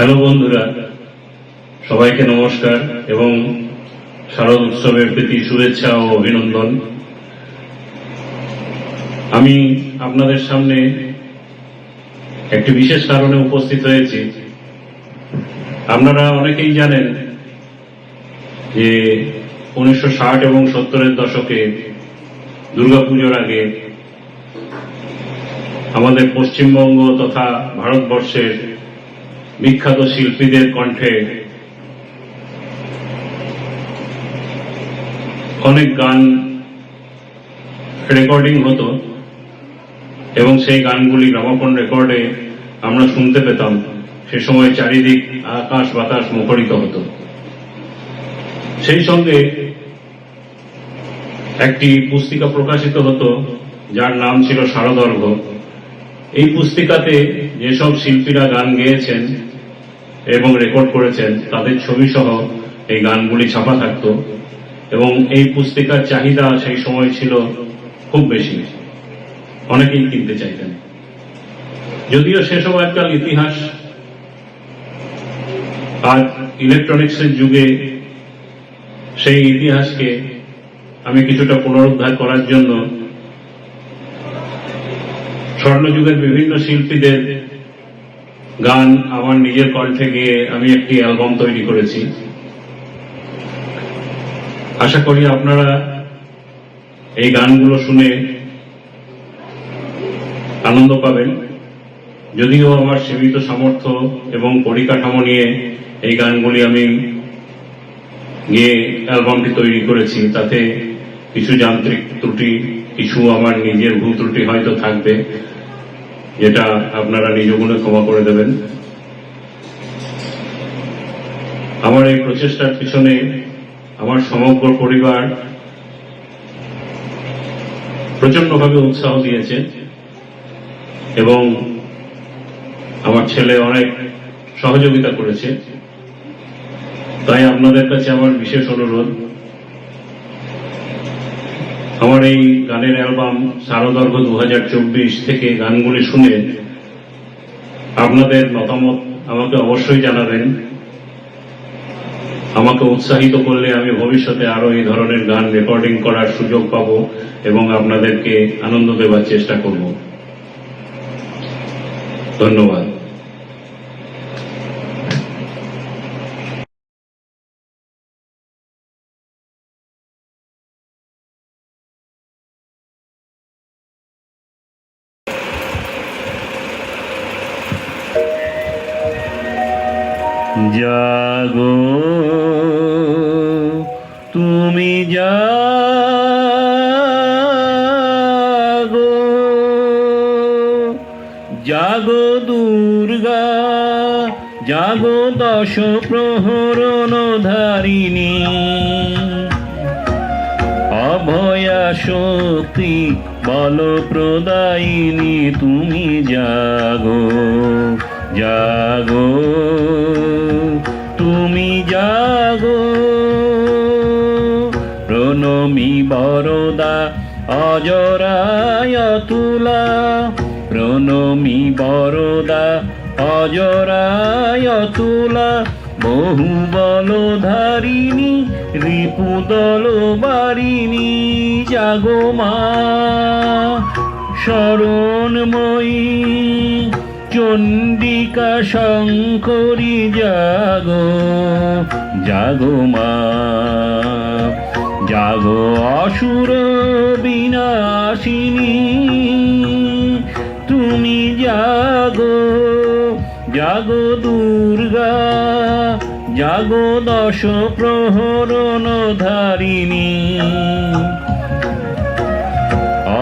Hello বন্ধুরা, সবাইকে নমস্কার এবং শারদ উৎসবের প্রীতি শুভেচ্ছা ও অভিনন্দন। আমি আপনাদের সামনে একটি বিশেষ কারণে উপস্থিত হয়েছি। আপনারা অনেকেই জানেন যে 1960 এবং 70-এর দশকে দুর্গাপুজোর আগে আমাদের পশ্চিমবঙ্গ তথা ভারতবর্ষের বিখ্যাত শিল্পীদের কণ্ঠে অনেক গান রেকর্ডিং হতো এবং সেই গানগুলি গ্রামোফোন রেকর্ডে আমরা শুনতে পেতাম। সে সময় চারিদিক আকাশ বাতাস মুখরিত হতো। সেই সঙ্গে একটি পুস্তিকা প্রকাশিত হতো যার নাম ছিল শারদর্ঘ। এই পুস্তিকাতে যেসব শিল্পীরা গান গেয়েছেন এবং রেকর্ড করেছেন তাদের ছবি সহ এই গানগুলি ছাপা থাকত এবং এই পুস্তিকার চাহিদা সেই সময় ছিল খুব বেশি, অনেকেই কিনতে চাইতেন। যদিও সেসব আজকাল ইতিহাস, আজ ইলেকট্রনিক্সের যুগে সেই ইতিহাসকে আমি কিছুটা পুনরুদ্ধার করার জন্য স্বর্ণযুগের বিভিন্ন শিল্পীদের গান আমার নিজের কণ্ঠে গিয়ে আমি একটি অ্যালবাম তৈরি করেছি। আশা করি আপনারা এই গানগুলো শুনে আনন্দ পাবেন। যদিও আমার সীমিত সামর্থ্য এবং পরিকাঠামো নিয়ে এই গানগুলি আমি গিয়ে অ্যালবামটি তৈরি করেছি, তাতে কিছু যান্ত্রিক ত্রুটি, কিছু আমার নিজের ভুল ত্রুটি হয়তো থাকবে, যেটা আপনারা নিজ গুণে ক্ষমা করে দেবেন। আমার এই প্রচেষ্টার পিছনে আমার সমগ্র পরিবার প্রচন্ডভাবে উৎসাহ দিয়েছে এবং আমার ছেলে অনেক সহযোগিতা করেছে। তাই আপনাদের কাছে আমার বিশেষ অনুরোধ, আমার এই গানের অ্যালবাম শারদর্ঘ 2024 থেকে গানগুলি শুনে আপনাদের মতামত আমাকে অবশ্যই জানাবেন। আমাকে উৎসাহিত করলে আমি ভবিষ্যতে আরো এই ধরনের গান রেকর্ডিং করার সুযোগ পাব এবং আপনাদেরকে আনন্দ দেওয়ার চেষ্টা করব। ধন্যবাদ। জাগো তুমি জাগো, জাগো দুর্গা, জাগো দশ প্রহরণ ধারিণী, অভয়া শক্তি বল প্রদায়িনী তুমি জাগো, জাগো তুমি জাগো। প্রণমী বরদা অজরায় তুলা, প্রণমী বরদা অজরায় তুলা, বহু বল ধারিণী রিপুদল বারিণী, জাগো মা শরণময়ী চণ্ডিকা শঙ্করী, জাগো, জাগো মা, জাগো অসুর বিনাশিনী তুমি জাগো, জাগো দুর্গা, জাগো দশ প্রহরণ ধারিণী,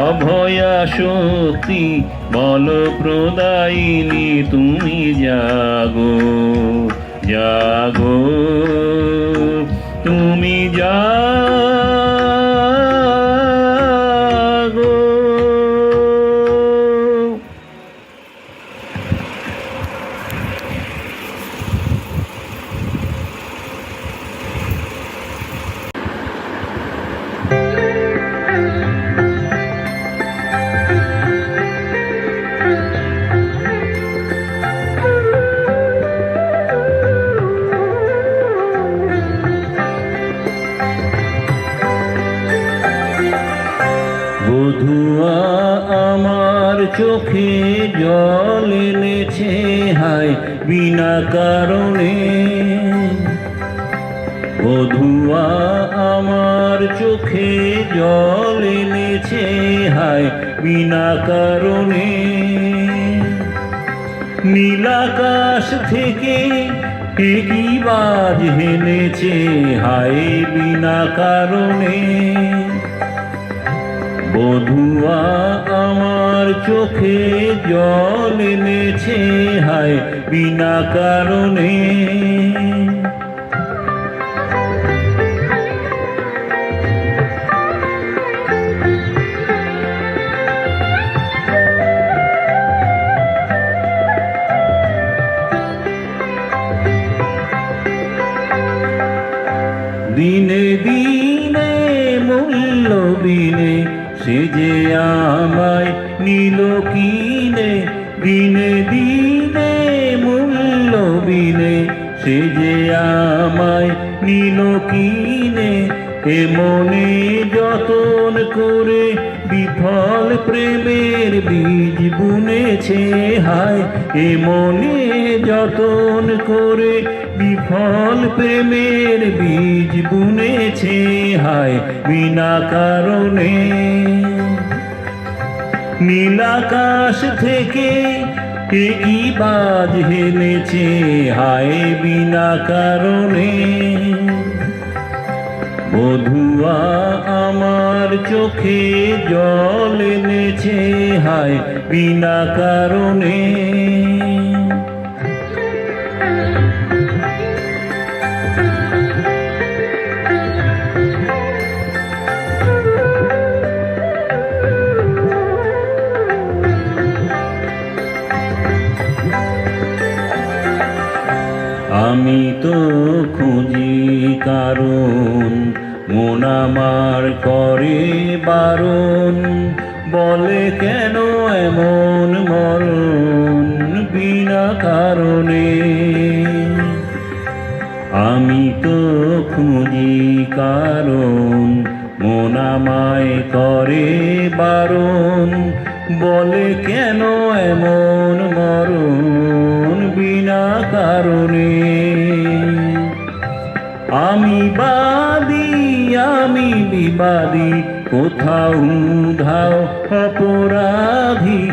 অভয়া শক্তি বল প্রদায়িনী তুমি জাগো, জাগো তুমি জাগো। চোখে জল এনেছে হায় বিনা কারণে। বধুয়া আমার চোখে জল এনেছে হায় বিনা কারণে। নীলাকাশ থেকে কি বাজ হেনেছে হায় বিনা কারণে। বধুয়া আমার চোখে জল এনেছে হায় বিনা কারণে। দিনে দিনে মূল্য বিনে সে যে আমায় নিল কিনে। দিনে দিনে মূল্য বিনে সে যে আমায় নিল কিনে। এ মনে যতন করে বিফল প্রেমের বীজ বুনেছে হায়। এ মনে যতন করে বিফল প্রেমের বীজ বুনেছে হায় বিনা কারণে। নীলাকাশ থেকে কি বাজ হেনেছে হায় বিনা কারণে। বধুয়া আমার চোখে জল এনেছে হায় বিনা কারণে। আমি তো খুঁজি কারণ মন আমার করে বারণ। বলে কেন এমন মরণ বিনা কারণে। আমি তো খুঁজি কারণ মন আমায় করে বারণ। বলে কেন এমন মরণ বিনা কারণে। আমি বাদী আমি বিবাদী কোথাও ধাও অপরাধী।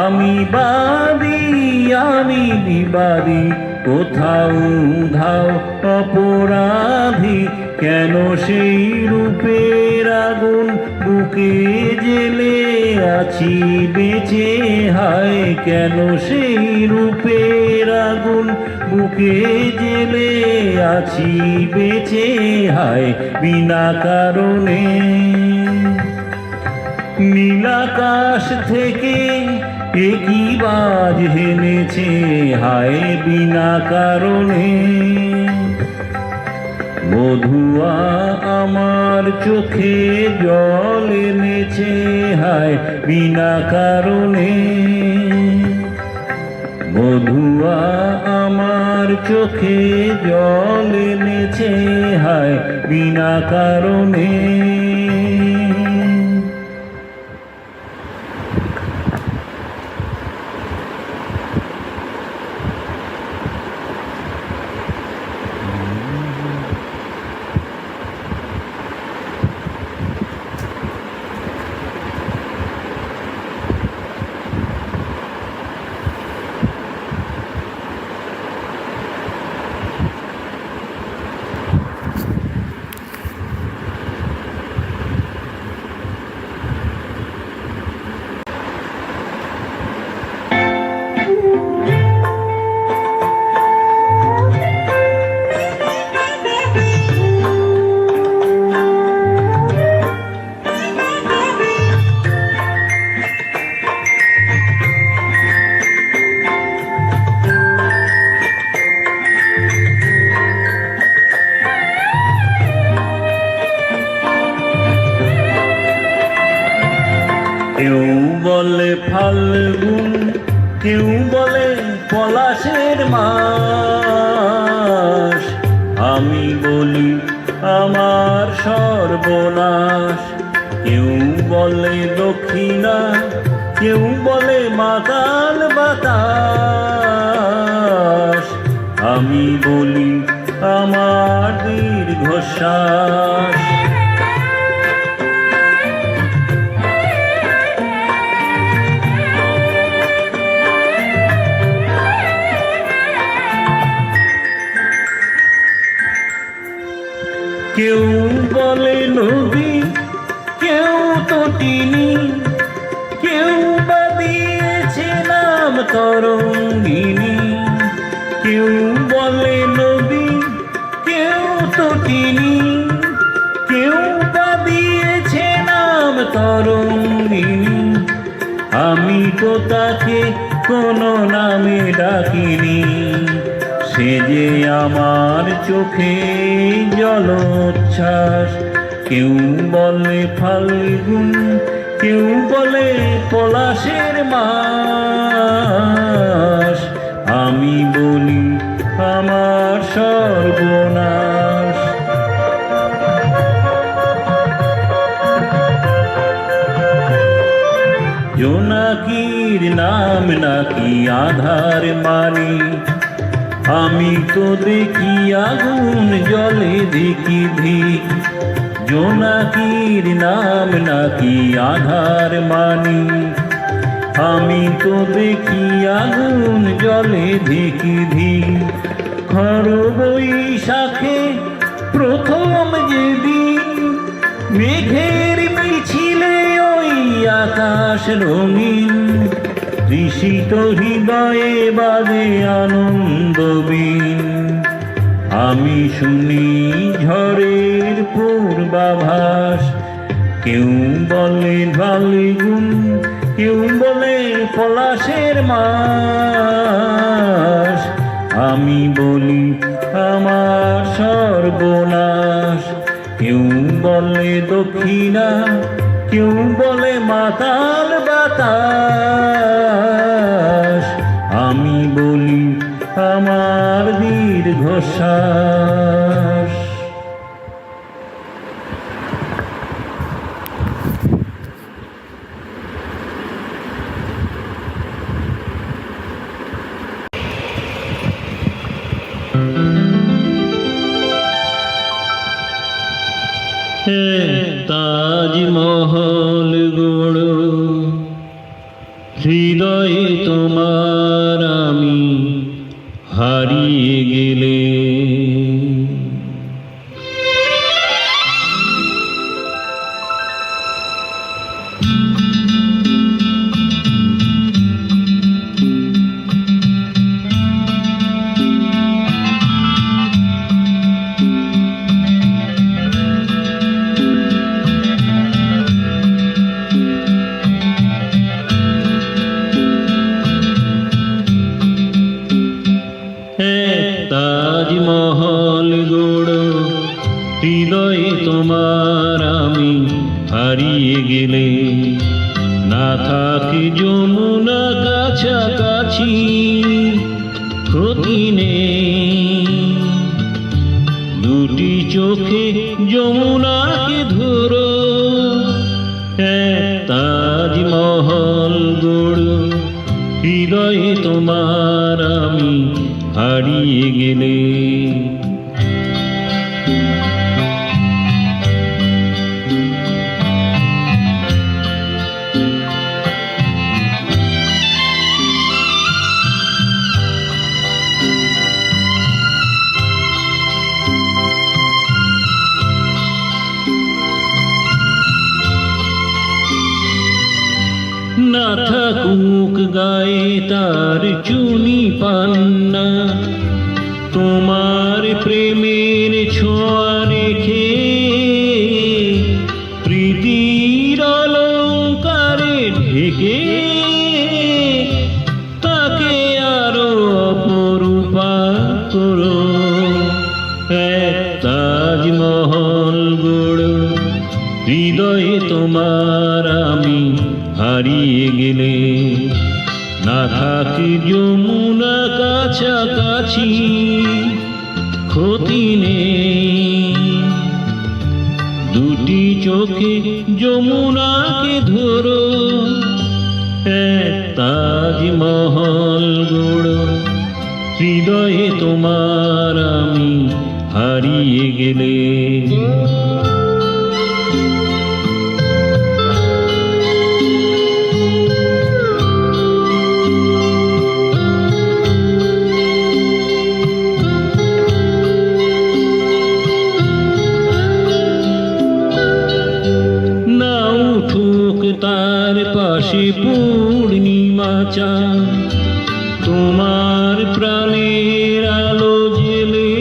আমি বাদী আমি বিবাদী কোথাও ধাও অপরাধী। কেন সেই রূপের আগুন বুকে জেলে আছি বেঁচে হায়। কেন সেই রূপের আগুন বুকে জেলে আছি বেঁচে হায় বিনা কারণে। নীলাকাশ থেকে কি বাজ হেনেছে হায় বিনা কারণে। বধুয়া আমার চোখে জল এনেছে হায় বিনা কারণে। বধুয়া আমার চোখে জল এনেছে হায় বিনা কারণে। কেউ বলে ফাল্গুন কেউ বলে পলাশের মাস। আমি বলি আমার সর্বনাশ। কেউ বলে দক্ষিণা কেউ বলে মাতাল বাতাস, আমি বলি আমার দীর্ঘশ্বাস। কেউ বলে নদী, কেউ তো তিনি, কেউ বা দিয়েছে নাম তরঙ্গিনী। কেউ বলে নদী, কেউ তো তিনি, কেউ বা দিয়েছে নাম তরঙ্গিনী। আমি তো তাকে কোনো নামে ডাকিনি, সে যে আমার চোখে জলোচ্ছ্বাস। কেউ বলে ফাল্গুন, কেউ বলে পলাশের মাস, আমি বলি আমার সর্বনাশ। জোনাকির নাম নাকি আধার মানে, আমি তো দেখি আগুন জলে ধিকি ধিক। জোনাকির নাম নাকি আধার মানি, আমি তো দেখি আগুন জলে ধিকি ধিক। খড় বৈশাখে প্রথম যেদিন, মেঘের মিছিলে ওই আকাশ রঙিন। তৃষিত হৃদয়ে বাজে আনন্দবীণ, আমি শুনি ঝড়ের পূর্বাভাস। কেউ বলে ফাল্গুন, কেউ বলে পলাশের মাস, আমি বলি আমার সর্বনাশ। কেউ বলে দক্ষিণা, কেউ বলে মাতাল বাতাস, আমি বলি আমার দীর্ঘশ্বাস। তাজমহল গড়ো হৃদয়ে তোমার, আমি হারিয়ে গেলে। তাজমহল গড়ো হৃদয়ে তোমার, আমি হারিয়ে গেলে। না থাকে যমুনা কাছাকাছি, ক্ষতি নেই। দুটি চোখে যমুনাকে ধরো, তাজমহল গড়ো হৃদয়ে তোমার, আমি হারিয়ে গেলে। না থাকুক গায়ে তার চুনি পান্না, তোমার প্রেমের ছোঁয়া রেখে প্রীতির অলঙ্কারে ঢেকে। তাকে আরো অপরূপা করো, তাজমহল গড়ো হৃদয়ে তোমার, আমি হারিয়ে গেলে। না থাকে যমুনা কাছাকাছি, ক্ষতি নেই। দুটি চোখে যমুনাকে ধরো, তাজমহল গড় হৃদয়ে তোমার আমি হারিয়ে গেলে। তার পাশে পূর্ণিমা চাঁদ তোমার প্রাণের আলো জেলে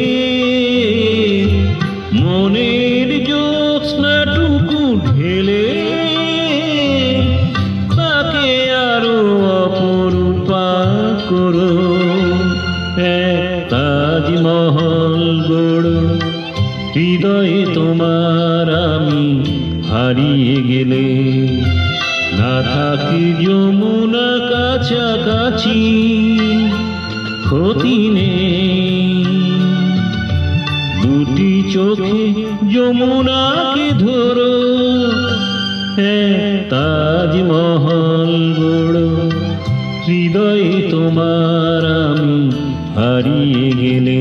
মনের জ্যোৎস্নাটুকু ঢেলে তাকে আরো অপরূপা করো। তাজমহল গড় হৃদয়ে তোমার আমি হারিয়ে গেলে। না থাকি যমুনা কাছাকাছি ক্ষতি নেই, দুটি চোখে যমুনাকে ধরো। তাজমহল গড় হৃদয়ে তোমার আমি হারিয়ে গেলে।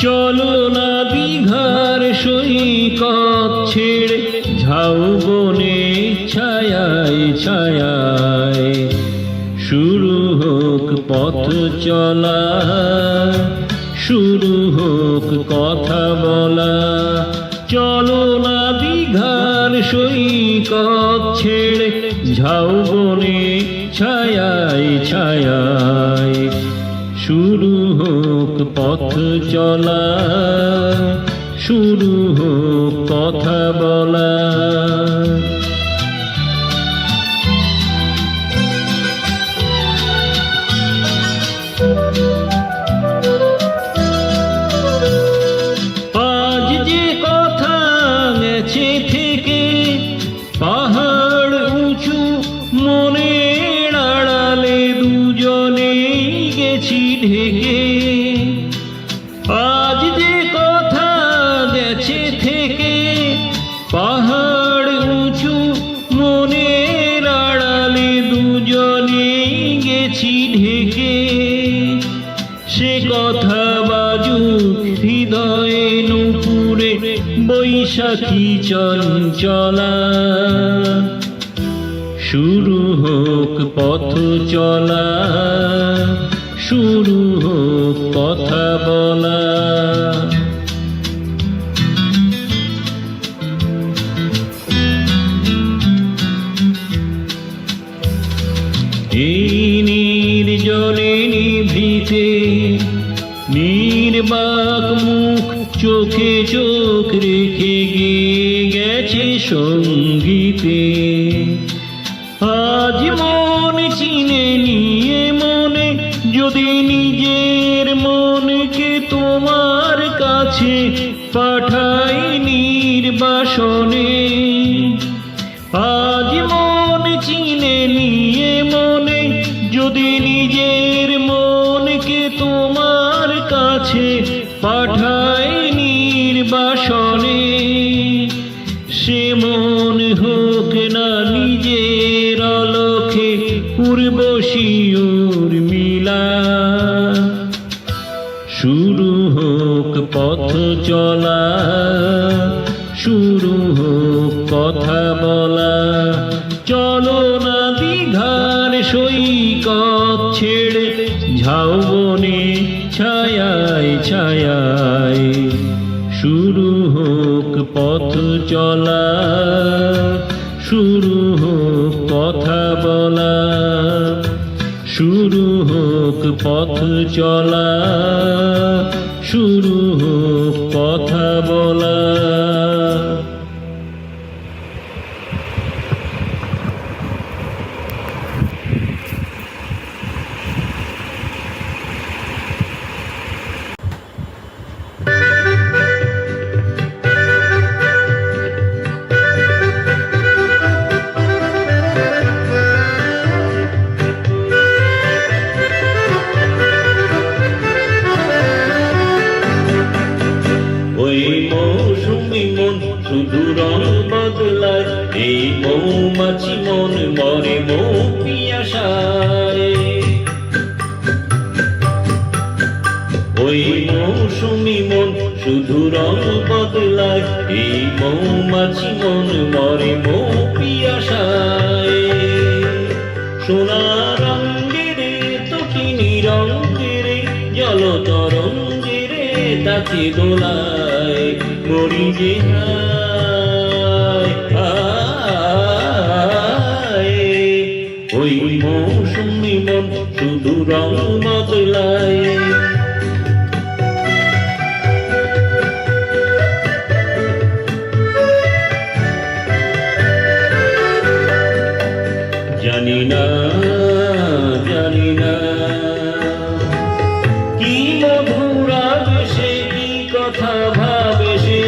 চলো না দীঘার সৈকত ছেড়ে ঝাউবনে ছায়ায় ছায়ায় শুরু হোক পথ চলা, শুরু হোক কথা বলা। চলো না দীঘার সৈকত ছেড়ে ঝাউবনে ছায়ায় ছায়ায় শুরু হোক পথ চলা, শুরু হোক কথা বলা। আজ যে কথা গেছে থেকে পাহাড় উঁচু মনের আড়ালে দুজনে গেছি ঢেকে। আজ যে কথা গেছে থেকে পাহাড় উঁচু মনের আড়ালে দুজনে গেছি ঢেকে। সে কথা বাজুক হৃদয়ে নুপুরে বৈশাখী চঞ্চলা। শুরু হোক পথ চলা, শুরু হোক কথা বলা। এই নির্জনে নিভৃতে নির্বাক মুখ চোখে চোখ রেখে গিয়ে গেছে সঙ্গীতে। আজ মন চিনে নিয়ে মনে যদি নিজের মনকে তোমার কাছে পাঠাই নির্বাসনে। আজ মন চিনে নিয়ে মনে যদি নিজের মনকে তোমার কাছে পাঠাই নির্বাসনে। সে মন হোক না নিজের অলখে উর্বশী উর্মিলা। শুরু হোক পথ চলা, শুরু হোক কথা বলা। চলো না দীঘার সৈকত ছেড়ে ঝাউবনে ছায়ায় ছায়ায় শুরু হোক পথ চলা, শুরু হোক কথা বলা। শুরু হোক পথ চলা, শুরু হোক কথা বলা। ওই মৌসুমি মন শুধু রং বদলায়, এই মৌমাছি মন মরে মৌ পিয়াসায়। সোনা রঙের তটিনী রঙের জল তরঙ্গের তাকে দোলায়, মরি যে হায় হায়। ওই মৌসুমি মন শুধু রং বদলায়। জানি না জানি না কি মধুর আবেশে কি কথা ভাবে সে,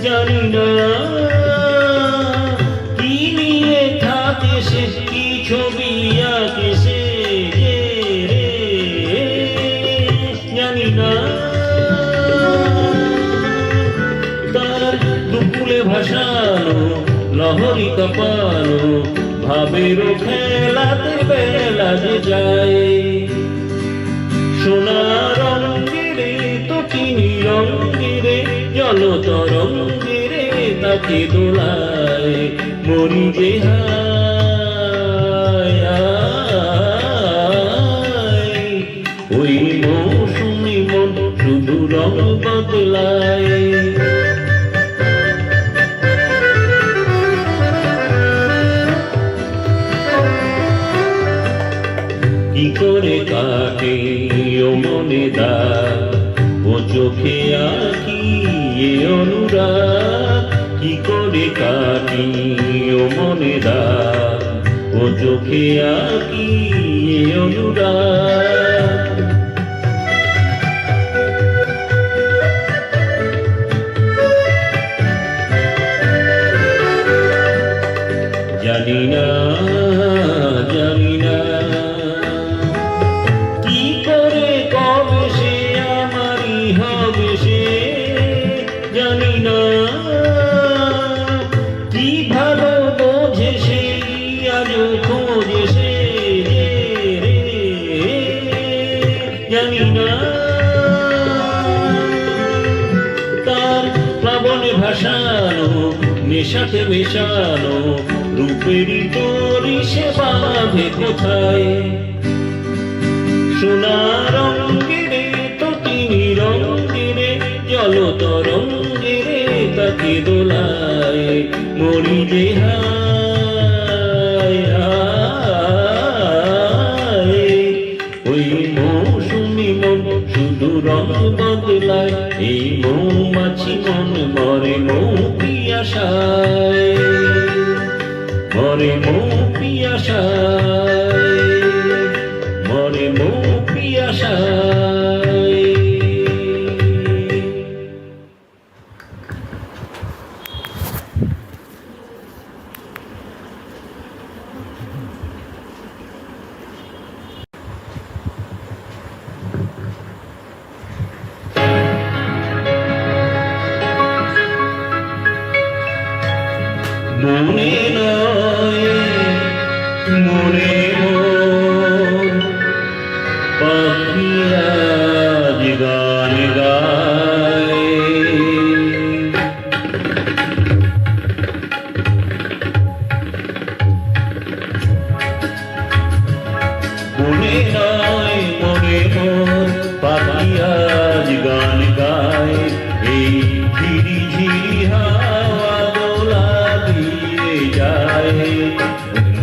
জানি না কি নিয়ে থাকে সে, কি ছবি আঁকে সে, জানি না তার দুপুরে ভাসানো লহরী কপালো ভাবের খেলাতে বেলা যে যায়। সোনা রঙের তটিনী রঙের জল তরঙ্গের তাকে দোলায়, মরি যে হায় হায়। ওই মৌসুমি মন শুধু রং বদলায়। কি করে কাটে ও মনে দাগ, ও চোখে আঁকি এ অনুরাগ। কি করে কাটি ও মনে দাগ, ও চোখে আঁকি এ অনুরাগ। জানি না জানি না কি করে কবে সে আমারই হবে সে, জানি না কি ভালো বোঝে সে আজও খোঁজে সে, জানি না তার প্লাবনে ভাসানো নেশাতে মেশানো রূপেরই তোরি সে বাঁধে কোথায়। সোনা রঙের তটিনী রঙের জল তরঙ্গের তাকে দোলায়, মরি যে হায় হায়। ওই মৌসুমি মন শুধু রং বদলায়, এই মৌমাছি মন মরে মৌ পিয়াসায়, মরে মৌ পিয়াসায়, মরে মৌ পিয়াসায়। মনে নয় মনে মোর পাখি আজ গান গায়, মনে নয় মনে মোর পাখি আজ গান গায়। এই ঝিরি ঝিরি হাওয়া দোলা দিয়ে যায়,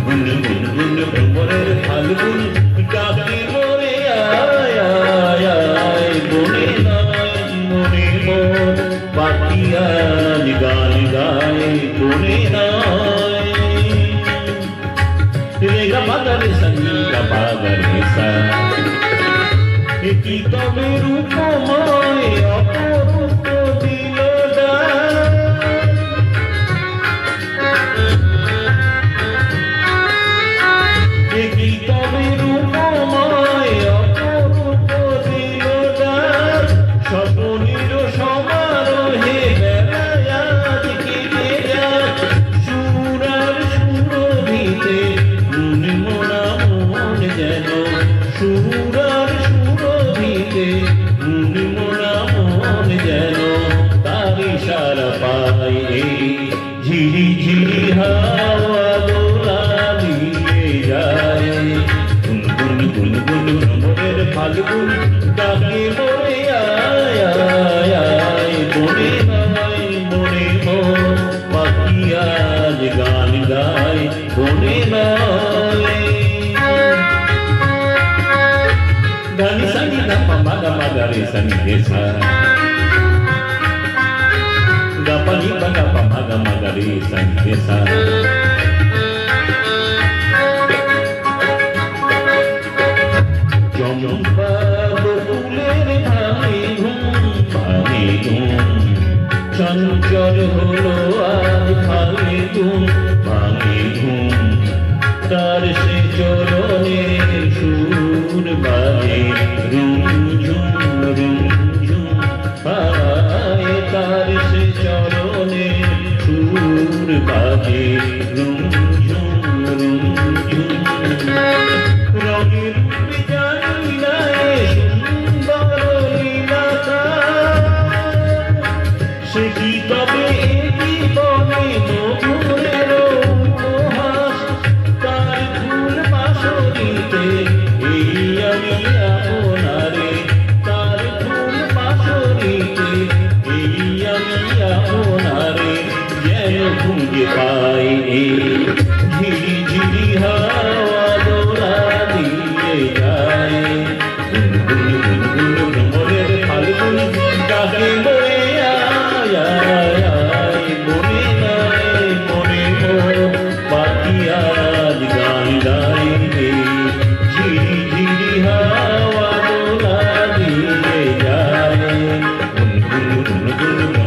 গুনগুন গুনগুন ভ্রমরের ফাল্গুন ডাকে মোরে আয় আয় আয়। মনে নয় মনে মোর পাখি আজ গান গায়, মনে নয়। রে গা পা রে সা নি গা পা রে সা, কি তবে রূপময় অপরূপ দিল দান। কি তবে রূপময় অপরূপ দিল দান। স্বপ্নের সমারোহে বেলায় আজ কেটে যায়, সুরার সুরভিতে মন মোরা মন যেন সুরার সুরভিতে ডাকে মোরে আয় আয় আয় মনে নয় মনে মোর পাখি আজ গান গায় মনে নয় গানি সানি না মাগা মাগা রে সানি রে সা গাপানি বাগা মাগা মাগা রে সানি রে সা চম্পা বকুলের ভাঙে ঘুম চঞ্চল হলো আজ ভাঙে ঘুম তার সে চরণের সুর বাজে রুমঝুম হায় তার সে চরণের সুর বাজে রুমঝুম রঙের সে কি তবে জীবনে মধুরের উপহাস তার ফুল বাসরিতে এই আমি আপনারে তার ফুল বাসরিতে এই আমি আপনারে যেন খুঁজে পাই ঝিরি ঝিরি হাওয়া দোলা দিয়ে যায় মনের ফাল্গুন ডাকে মোরে আয় আয় আয় মনে নাই মনে মোর পাখি আজ গান গায় রে ঝিরি ঝিরি হাওয়া দোলা দিয়ে যায়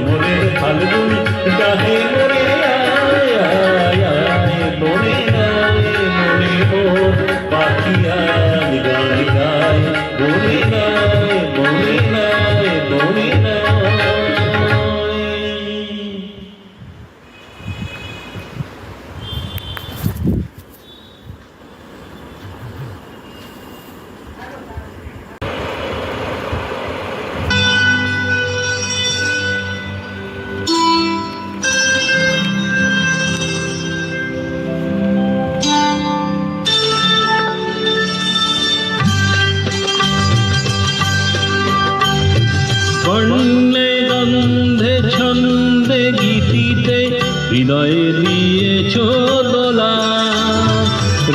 মনের ফাল্গুন ডাকে মোরে আয় আয় আয় মনে নাই মনে মোর পাখি আজ গান গায় মনে নাই মনে নাই মনে নাই বর্ণে গন্ধে ছন্দে গীতিতে হৃদয়ে দিয়েছ দোলা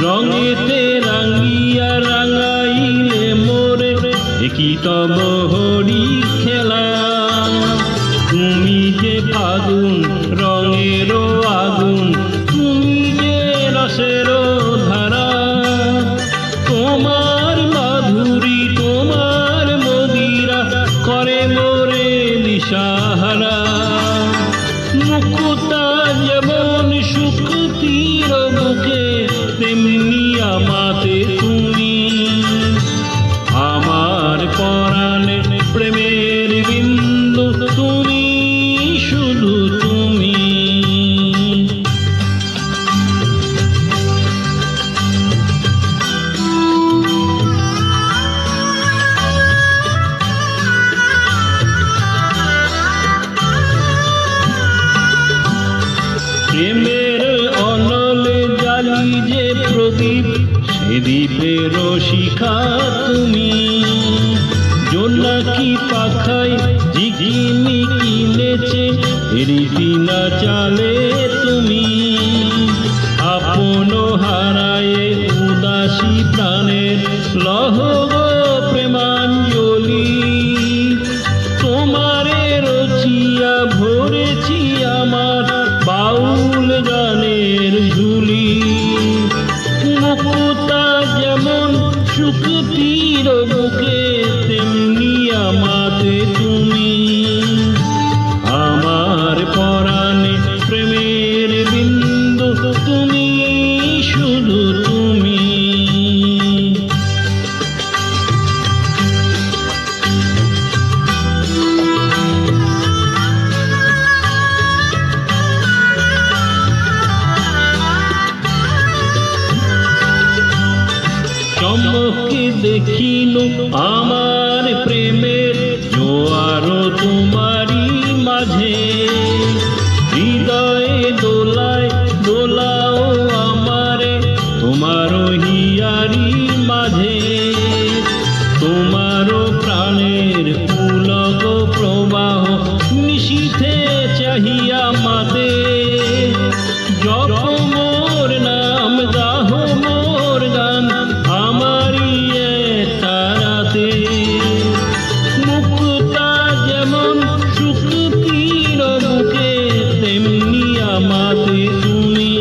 রঙেতে রাঙিয়া রাঙাইলে মোরে একই তব হরি খেলা তুমি যে ফাগুন রঙেরও আগুন তুমি যে রসেরও ধারা তোমার মাধুরী তোমার মদিরা করে মোরে দিশাহারা মুকুতা যেমন শুক্তির বুকে তেমনি আমাতে তুমি আমার পরাণে প্রেমের বিন্দু তুমি শুধু তুমি প্রেমের অনলে জালি যে প্রদীপ সে দ্বীপের শিখা তুমি জোনাকি পাখায় ঝিকিমি কিনেছে রীতিনা চালে তুমি আপন হারায়ে উদাসী প্রাণের লহব প্রেমাঞ্জলি তোমারে রচিয়া ভরেছি আমার বাউল গানের ঝুলি মুকুতা যেমন শুক্তির বুকে তেমনি আমাতে তুমি আমার পরাণে প্রেমের বিন্দু তুমি শুধু তুমি চমকে দেখিল আমার প্রেমের জোয়ার তোমারি মাঝে হৃদয়ে দোলায় দোলাও আমারে তোমার হিয়ারি মাঝে তোমার প্রাণের পুলক প্রবাহ নিশীথে চাহিয়া মাতে জপ মোর নাম গাহ মোর গান আমারি তারাতে মুক্তা যেমন শুক্তির বুকে তেমনি আমাতে তুমি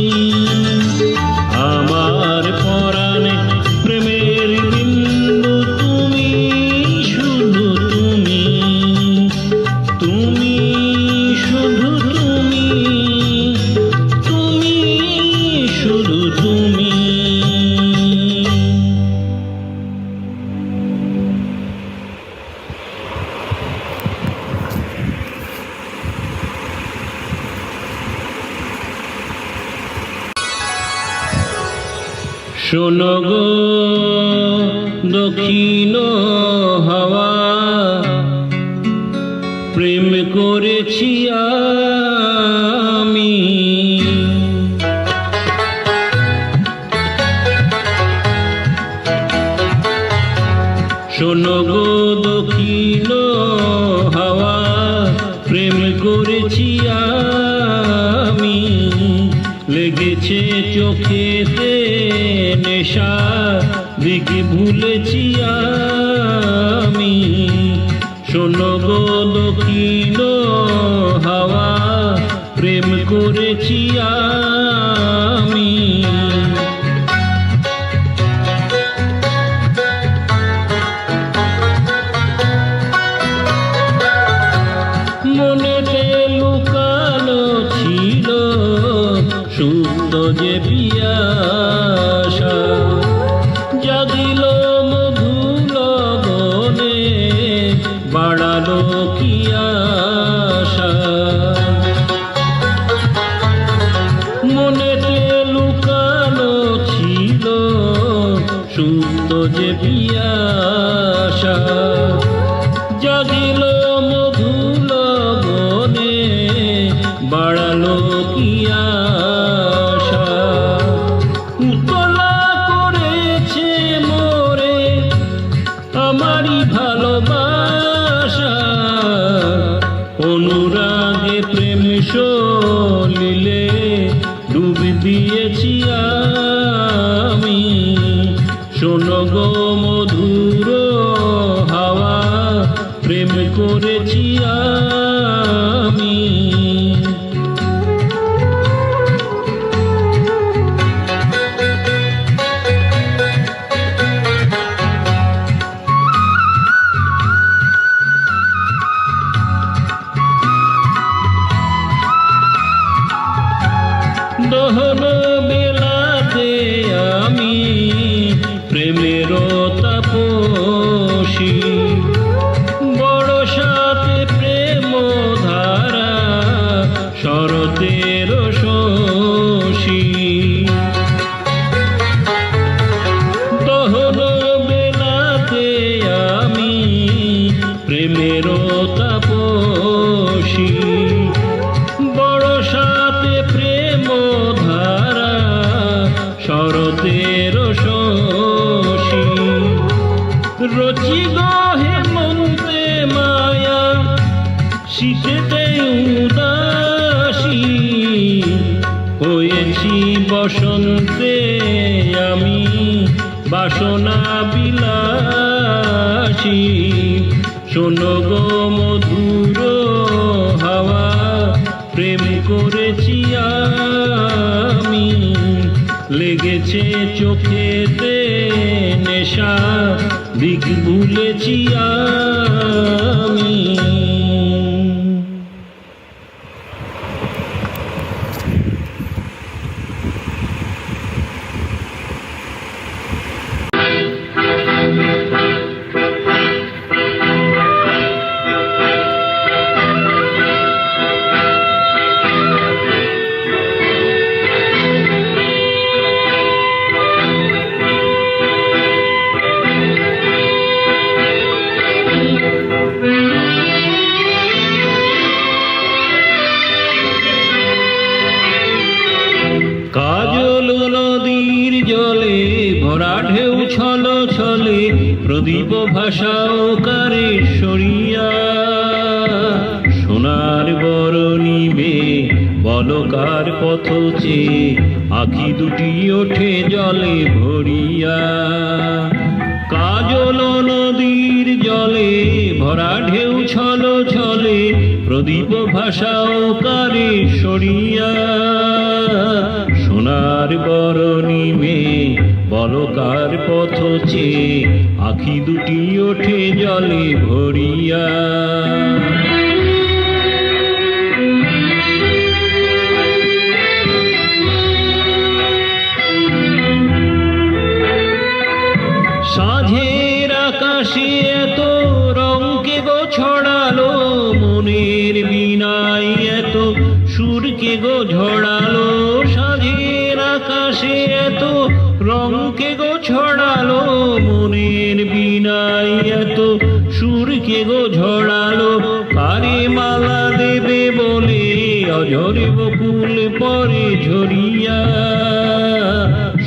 আমার পরাণে প্রেমের বিন্দু তুমি শুধু তুমি তুমি শুধু তুমি তুমি শুধু তুমি শোনো গো দক্ষিণ হাওয়া প্রেম করেছি আমি শোনো গো দক্ষিণ হাওয়া প্রেম করেছি আমি লেগেছে চোখেতে নেশা দিক ভুলেছি আমি শোনো গো দক্ষিণ হাওয়া প্রেম করেছি আমি মনেতে লুকানো ছিল সুপ্ত যে পিয়াসা জাগিল মধুর বনে বাড়ালো কি আশা মনেতে লুকানো ছিল সুপ্ত যে পিয়াসা জাগিল মধুর বনে বাড়ালো কি আশা উতলা করেছে মোরে আমারই ভালোবাসা অনুরাগে প্রেম সলিলে ডুবি দিয়েছি আমি শোনো গো মধুর হাওয়া প্রেম করেছি আমি দহন বেলাতে আমি প্রেমের তাপসী বড় সাথে প্রেম ধারা শরতের শশী দহন বেলাতে আমি প্রেমের তাপসী বড় সাথে প্রেম ধারা শরতের শশী রচি গো হেমন্তে মায়া শীতেতে উদাসী হয়েছি বসন্তে আমি বাসনা বিলাসী শোনো গো মধুর হাওয়া প্রেম করেছি আমি লেগেছে চোখেতে নেশা দিক ভুলেছি আমি কাজল নদীর জলে ভরা ঢেউ ছল ছলে প্রদীপ ভাষাও কারে কার পথ চেয়ে আখি দুটি ওঠে জলে ভরিয়া। কাজল নদীর জলে ভরা ঢেউ ছল ছলে প্রদীপ ভাষাও কারে সরিয়া। সোনার বরণী মেয়ে বলো কার পথ চেয়ে আখি দুটি ওঠে জলে ভরিয়া। সাঁঝের আকাশে এত রঙকে গো ছড়ালো, মনের বীণায় এত সুরকে গো ঝড়ালো। সাঁঝের আকাশে এত রঙকে গো ছড়ালো, মনের বীণায় এত সুরকে গো ঝড়ালো। কারে মালা দেবে বলে অঝরে বকুল পরে ঝরিয়া।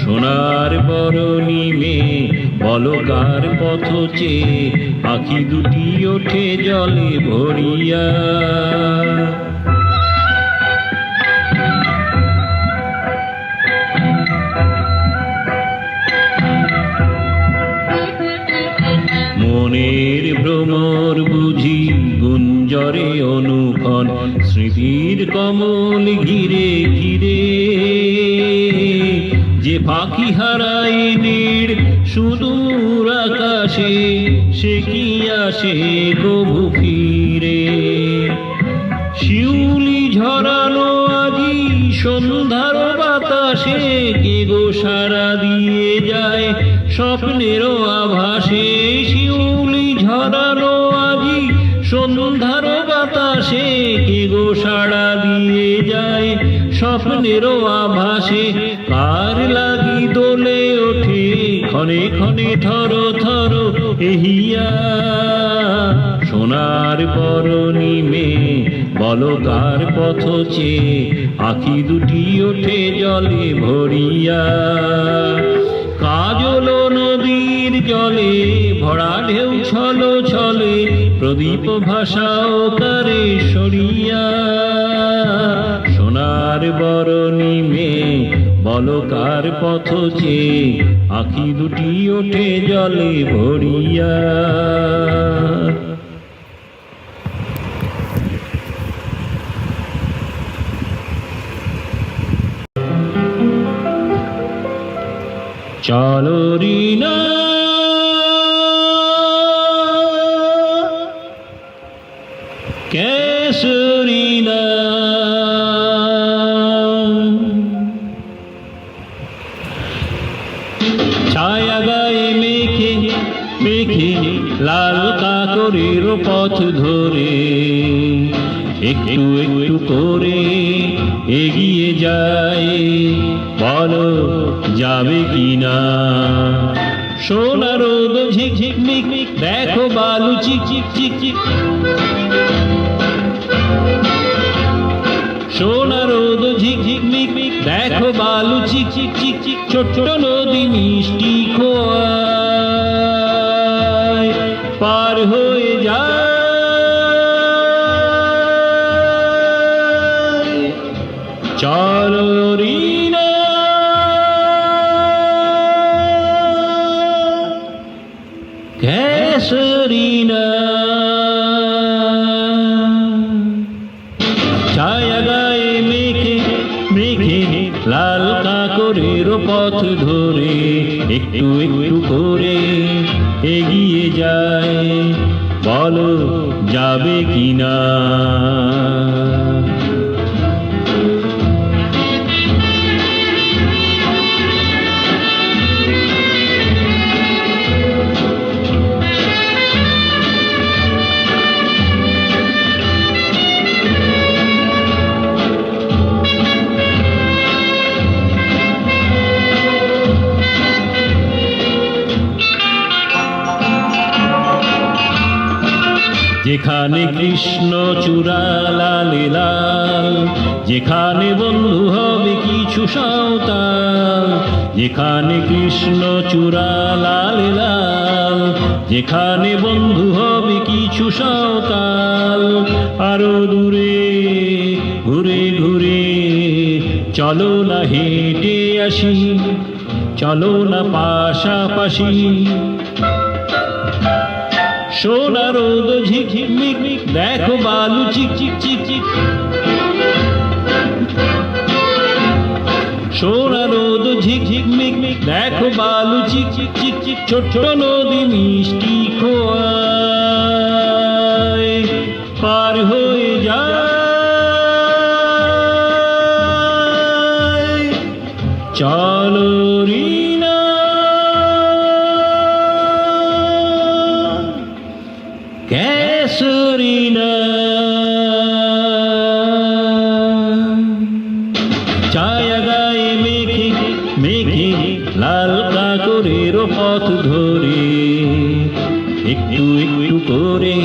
সোনার বরণী মেয়ে বলো কার পথ চেয়ে আখি দুটি ওঠে জলে ভরিয়া। মনের ভ্রমর বুঝি গুঞ্জরে অনুক্ষণ, স্মৃতির কমল ঘিরে ঘিরে। যে পাখি হারায় নীড় সুদূর আকাশে, সে কি আসে কভু ফিরে। শিউলি ঝরানো আজি সন্ধ্যার বাতাসে, কে গো সারা দিয়ে যায় স্বপ্নেরও আভাসে। শিউলি ঝরানো আজি সন্ধ্যার বাতাসে, কে গো সারা দিয়ে যায় স্বপ্নেরও আভাসে। কার লাগি দোলে ওঠে ক্ষণে ক্ষণে থর থর এহিয়া। সোনার বরণী মেয়ে বলো কার পথ চেয়ে আখি দুটি ওঠে জলে ভরিয়া। কাজল নদীর জলে ভরা ঢেউ ছল ছলে প্রদীপ ভাষাও কারে সরিয়া। সোনার বরণী মেয়ে বলো কার পথ চেয়ে আখি দুটি ওঠে জলে ভরিয়া। চলো রিনা কেশরিনা, ছায়া গায়ে মেখে মেখে লাল কাকরের পথ ধরে একটু একটু করে এগিয়ে যায়, বলো যাবে কিনা। সোনার রোদ ঝিক ঝিক মিক মিক, দেখো বালু চিক চিক চিক চিক। সোনার রোদ ঝিক ঝিক মিক মিক, দেখো বালু চিক চিক চিক চিক। ছোট্ট নদী মিষ্টি খোয়ায় পার হয়ে যায়। চলো রিনা কেশরিনা। ছায়া গায়ে মেখে মেখে লাল কাকরের পথ ধরে একটু একটু করে এগিয়ে যায়, বলো যাবে কিনা। যেখানে কৃষ্ণ চূড়া লালে লাল, যেখানে বন্ধু হবে কিছু সাঁওতাল। যেখানে কৃষ্ণ চূড়া লালে লাল, যেখানে বন্ধু হবে কিছু সাঁওতাল। আরো দূরে ঘুরে ঘুরে চলো না হেঁটে আসি, চলো না পাশাপাশি। সোনা রোদ ঝিকমিক, দেখো বালু চিক চিক চিক চিক। সোনা রোদ ঝিকমিক, দেখো বালু চিক চিক চিক চিক। ছোট নদী মিষ্টি খোয়ায় পার হয়ে যায়। চলো রিনা, ক্যাসরিনা। ছায়া গায়ে মেঘে মেঘে লাল কাকরের পথ ধরে একটু একটু করে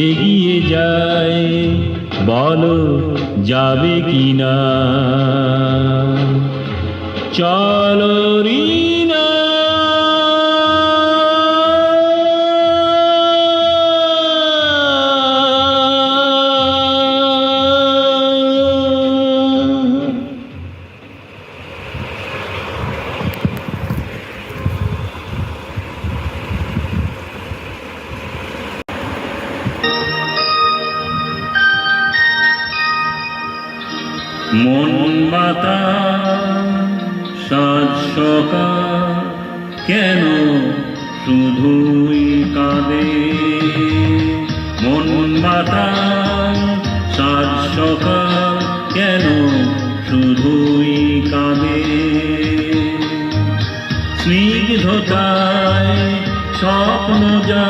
এগিয়ে যায়। বলো যাবে কিনা? চলো রিনা। মন মাতা সাজ সকাল কেন শুধুই কাঁদে? মন মাতা সাজ সকাল কেন শুধুই কাঁদে? স্নিগ্ধতায় স্বপ্ন যা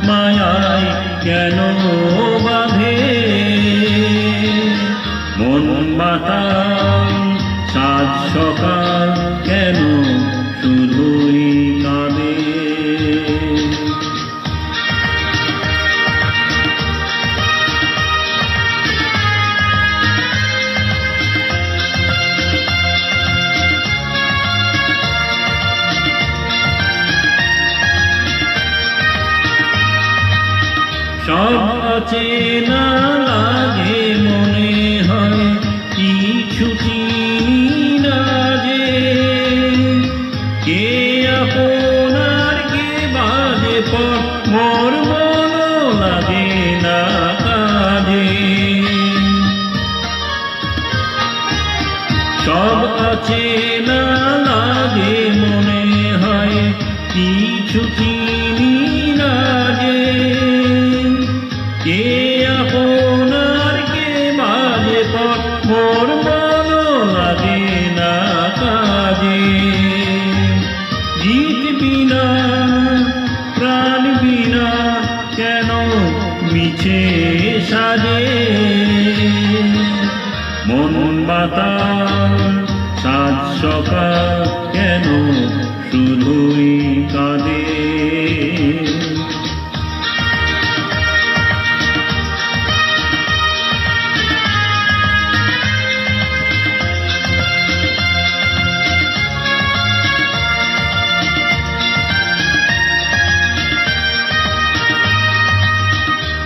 মায়ায় কেন বাঁধে? মন মাতা সাজ সকাল কেন শুধুই কাঁদে? সব অচেনা লাগে মনে হয় কিছু চিনি না যে। কে আপনার কে বাজে পর মোর মন লাগে না কাজে। সব অচেনা লাগে মনে হয় কিছু চিনি না যে। কে আপনার কে বাজে পর মোর মন লাগে না কাজে। গীত বিনা প্রাণ বিনা কেন মিছে সাজে? মন মাতা সাজ সকাল কেন শুধুই কাঁদে?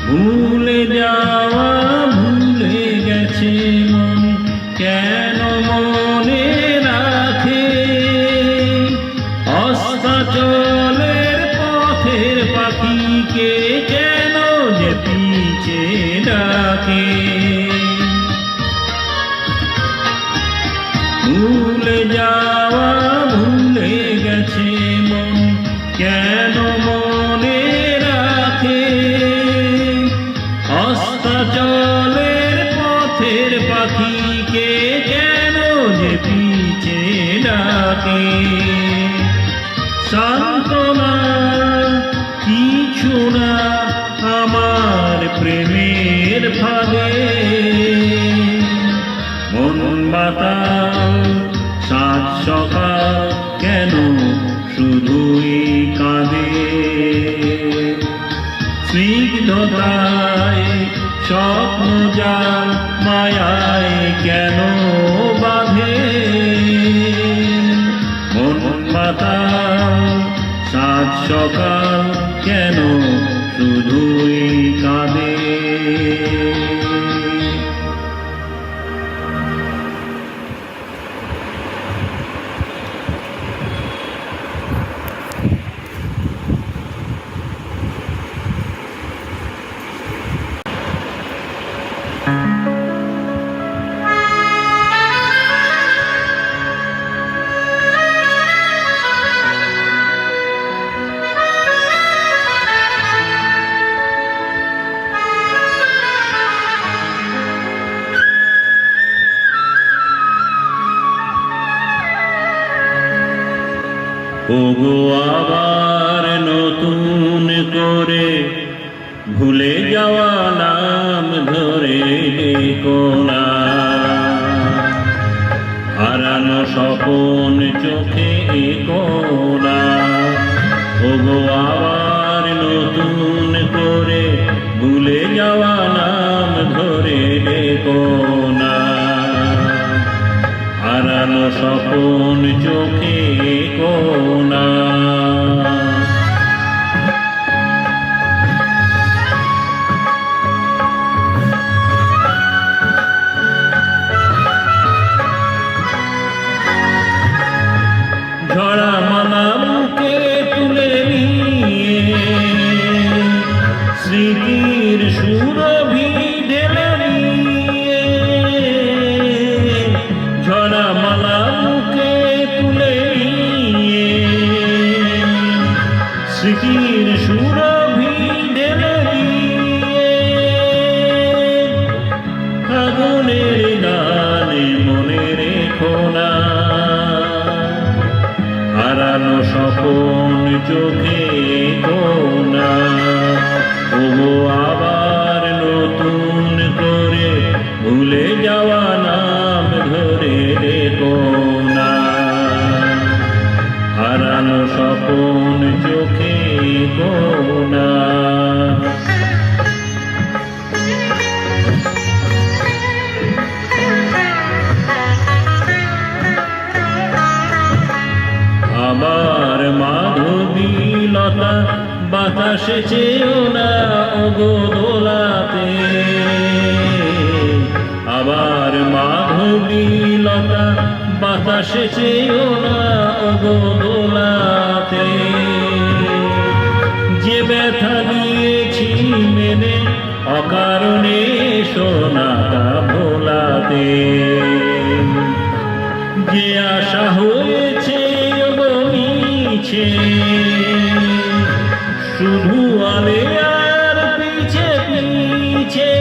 ভুলে যাওয়া ভুলে গেছে মন কেন মনে রাখে? অস্তাচলের পথের পাখিকে কেন যে পিছে ডাকে? ভুলে যাওয়া ভুলে গেছে মন কেন মনে রাখে? অস্তাচলের পথের পাখিকে কেন যে পিছে ডাকে? সান্ত্বনা কিছু না আমার প্রেমের ফাঁদে। মন মাতা সাজ সকাল কেন শুধুই কাঁদে? স্নিগ্ধতায় স্বপ্ন যার মায়ায় কেন বাঁধে? মন মাতা সাজ সকাল কেন শুধুই কাঁদে? ওগো আবার নতুন করে ভুলে যাওয়া নাম ধরে কোনা, হারানো স্বপন চোখে কোনা। ওগো আবার নতুন করে ভুলে যাওয়া নাম ধরে কোনা, হারানো স্বপন চোখে কোনা। ঝরা মালা মুখে তুলে নিয়ে স্মৃতির সুরভি ঢেলে নিয়ে, ঝরা মালা মুখে তুলে নিয়ে স্মৃতির সুরভি ঢেলে দিয়ে, আগুনের গানে মনে রেখো না, হারানো স্বপন চোখে কোনা। ওগো আবার নতুন করে ভুলে যাওয়া নাম ধরে কোনা, হারানো স্বপন চোখে কোনা। আবার মাধবীলতা বাতাসে চেয়েও না ওগো দোলাতে, আবার মাধবীলতা বাতাসে চেয়েও না ওগো দোলাতে, যে ব্যথা দিয়েছি মেনে অকারণে সোনাটা ভোলাতে, যে আশা হয়েছে মিছে শুধু আলে আর পিছে পিছে,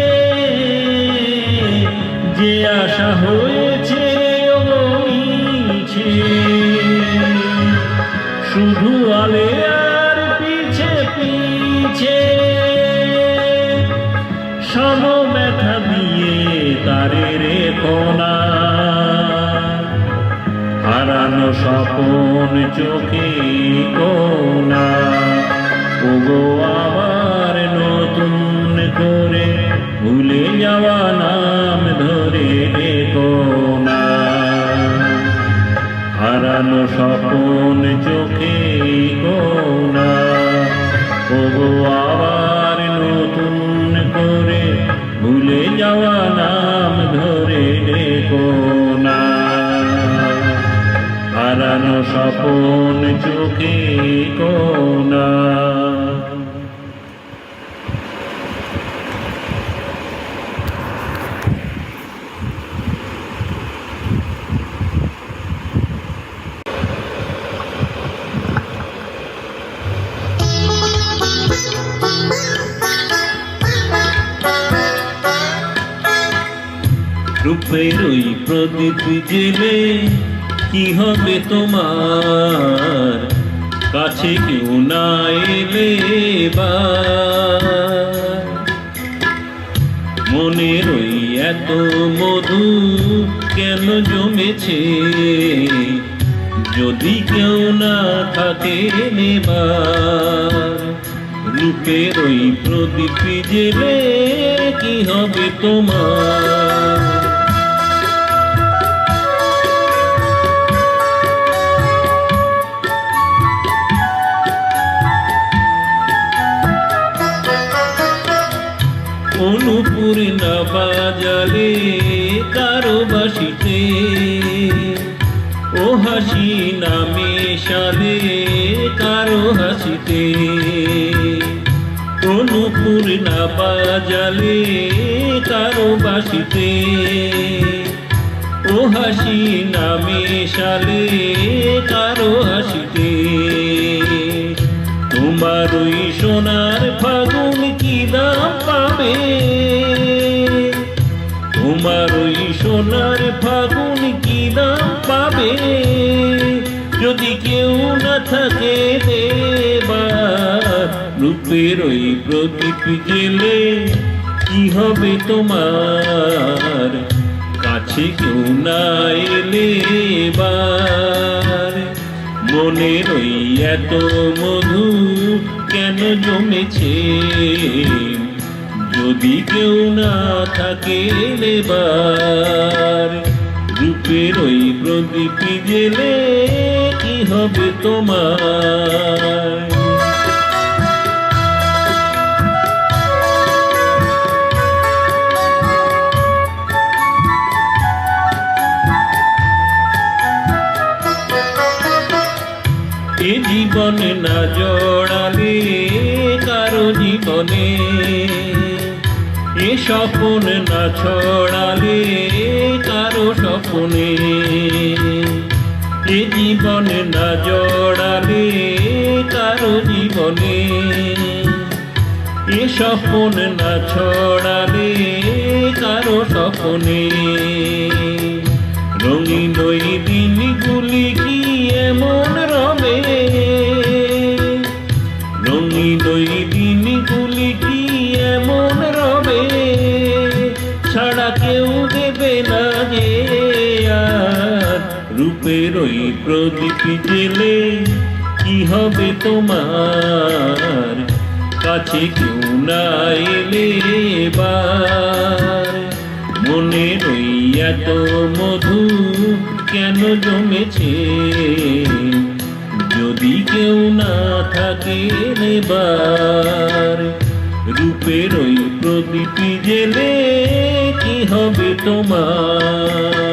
যে আশা হয়েছে মিছে শুধু আলে আর পিছে পিছে, সম ব্যথা দিয়ে তারে রেখো না, হারানো স্বপন চোখে কোনা। ওগো আবার নতুন করে ভুলে যাওয়া নাম ধরে কোনা, হারানো স্বপন চোখে কোনা। ওগো আবার নতুন করে ভুলে যাওয়া নাম ধরে কোনা, হারানো স্বপন চোখে কোনা। রূপের ওই প্রদীপ জেলে কি হবে তোমার, কাছে কেউ না এলে মনের ওই এত মধু কেন জমেছে, যদি কেউ না থাকে নেবার। রূপের ওই প্রদীপ জেলে কি হবে তোমার, অনুপূর্ণা বাজালে কারো বাসিতে, ও হাসি না মেশালে কারো হাসিতে, অনুপূর্ণা বাজালে কারো বাসিতে, ও হাসি না মেশালে কারো হাসিতে। তোমার ওই সোনার ফাগুন কি দাম পাবে, তোমার ওই সোনার ফাগুন কি দাম পাবে, যদি কেউ না থাকে তাকে দেবার। রূপের ওই প্রদীপ জেলে কি হবে তোমার, কাছে কেউ না এলে এবার। মনের ওই এত মধু কেন জমেছে, যদি কেউ না থাকে এবার। রূপের ওই প্রদীপ জেলে কি হবে তোমার। এ জীবনে না জড়ালে কারো জীবনে, এ স্বপ্ন না ছড়ালে কারো স্বপ্নে। এ জীবনে না জড়ালে কারো জীবনে, এ স্বপ্ন না ছড়ালে কারো স্বপ্নে। রঙিন ওই দিনগুলি কি এমন রবে, রঙিন ওই দিনগুলি কি এমন রবে, ছাড়া কেউ দেবে না যে আর। রূপের ওই প্রদীপ জেলে কি হবে তোমার, কাছে কেউ না এলে এবার। মনের ওই এত মধু কেন জমেছে, যদি কেউ না থাকে এবার। রূপের ওই প্রদীপ জেলে কি হবে তোমার।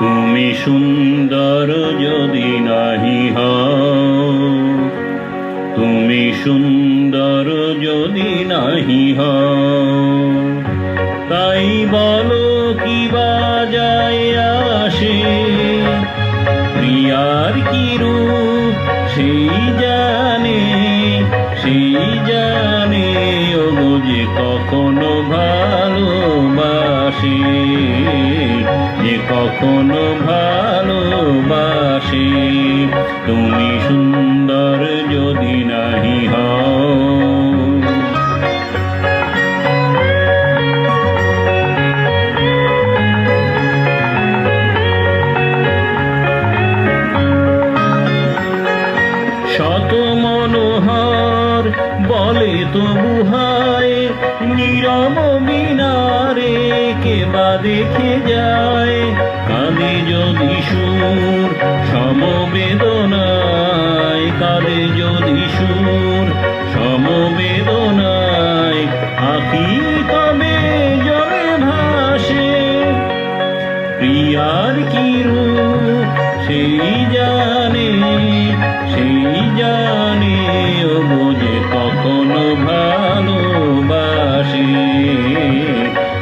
তুমি সুন্দর যদি নাহি হও, তুমি সুন্দর যদি নাহি হও, তাই বলো কি বা যায় আসে। প্রিয়ার কি রূপ সেই জানে, সেই জানে ওগো যে কখনো ভালোবাসে, যে কখনো ভালোবাসে। তুমি সুন্দর যদি নাহি হও। শত মনোহর বলে তবু হায়, নীরব মিনারে কে বা দেখে যায়। কাঁদে যদি সুর সমবেদনায়, কাঁদে যদি সুর সমবেদনায়, আঁখি তবে জলে ভাসে। প্রিয়ার কি রূপ সেই জানে, সেই জানে ওগো যে কখনো ভালোবাসে,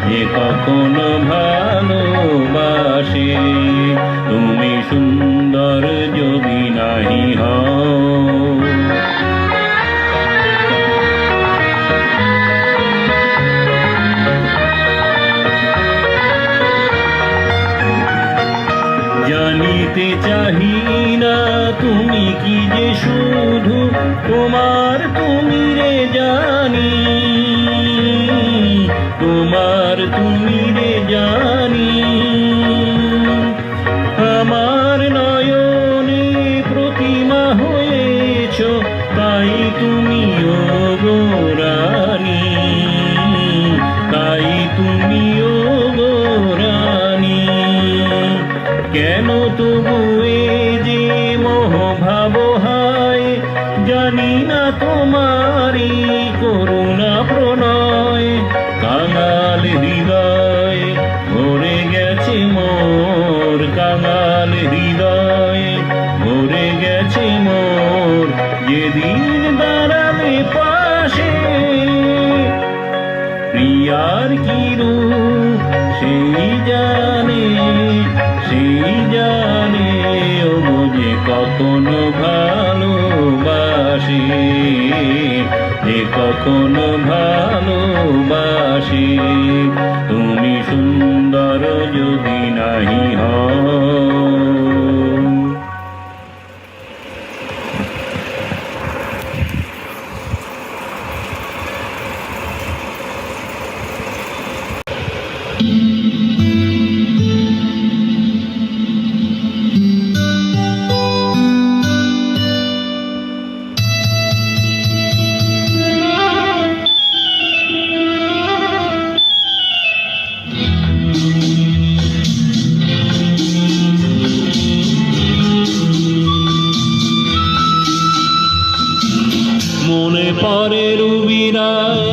যে কখনো ভালোবাসে। তুমি সুন্দর যদি নাহি হও। জানিতে চাহি না তুমি কি যে শুধু তোমার তুমি রে জানি, তোমার তুমি রে জানি। আমার নয়নে প্রতিমা হয়েছ, তাই তুমি ওগো রানী, তাই তুমি ওগো রানী। কেন তবু এ যে মোহভাব হায়, জানি না তোমারি করুণা প্রণয়। কাঙাল হৃদয় ভরে গেছে মোর, কাঙাল হৃদয় ভরে গেছে মোর। যেদিন দাঁড়ালে পাশে জানে ও যে কখনো ভালোবাসি, যে কখনো ভালোবাসি। তুমি সুন্দর যদি নাহি হও। মনে পড়ে রুবিরায়,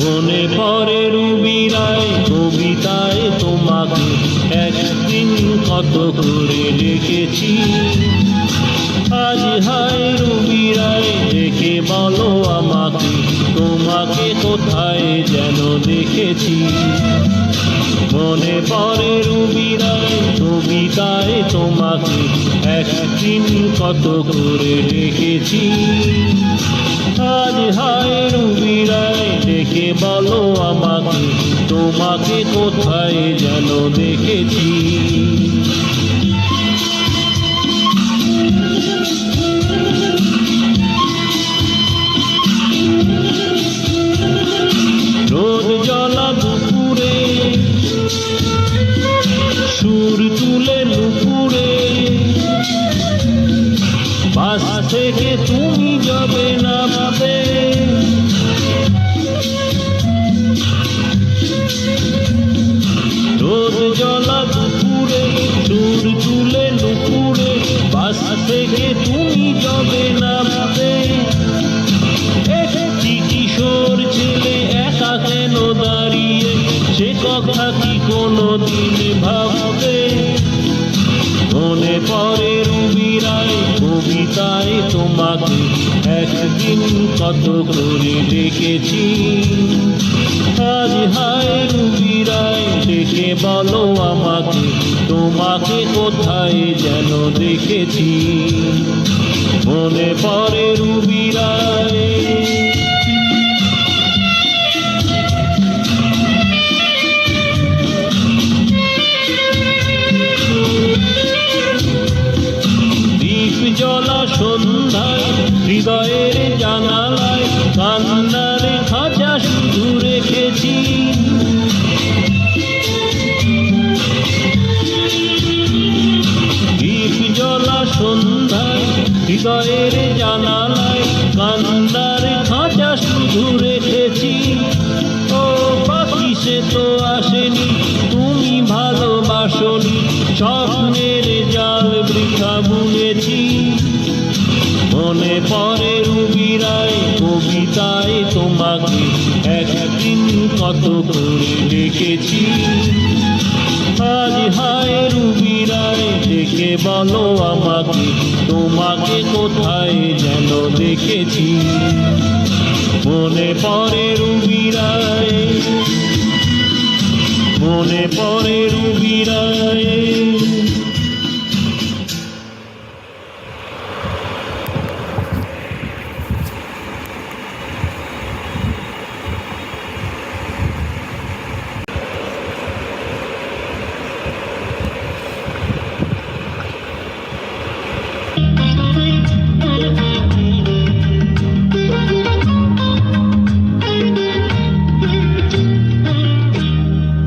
মনে পড়ে রুবিরায় কবিতায় তোমাকে একদিন কত করে লিখেছি। আজ হায় রুবিরায় দেখে বলো আমাকে, তোমাকে কোথায় যেন দেখেছি। মনে পড়ে রুবিরায় কবিতায় তোমাকে একদিন কত করে দেখেছি। আজ হায় রুবিরায় দেখে বলো আমাকে, তোমাকে কোথায় যেন দেখেছি। রোদ জ্বলা দুপুরে সুর তুলে নুপুরে, বাস থেকে তুমি যাবে না ভাবে। রোদ জ্বলা দুপুরে সুর তুলে নুপুরে, বাস থেকে তুমি যাবে না ভাবে। একটি কিশোর ছেলে একা কেন দাঁড়িয়ে, সে কথা কি কোনো দিন ভাববে। মনে পড়ে রুবিরায় কবিতায় তোমাকে একদিন কত করে দেখেছি। আজ হায় রুবিরায় দেখে বলো আমাকে, তোমাকে কোথায় যেন দেখেছি। মনে পড়ে রুবিরায়। জ্বলা সন্ধ্যায় হৃদয়ের জানালায় কান্নার খাঁচা শুধু রেখেছি। দীপ জ্বলা সন্ধ্যায় হৃদয়ের জানালায় কান্নার খাঁচা শুধু রেখেছি। ও পাখি সে তো আসেনি, তুমি ভালোবাসনি, স্বপ্নের জাল বৃথা বুনেছি। মনে পড়ে রুবিরায় কবিতায় তোমাকে একদিন কত করে দেখেছি। আজ হায় রুবিরায় দেখে বলো আমাকে, তোমাকে কোথায় যেন দেখেছি। মনে পড়ে রুবিরায়, মনে পড়ে রুবিরায়।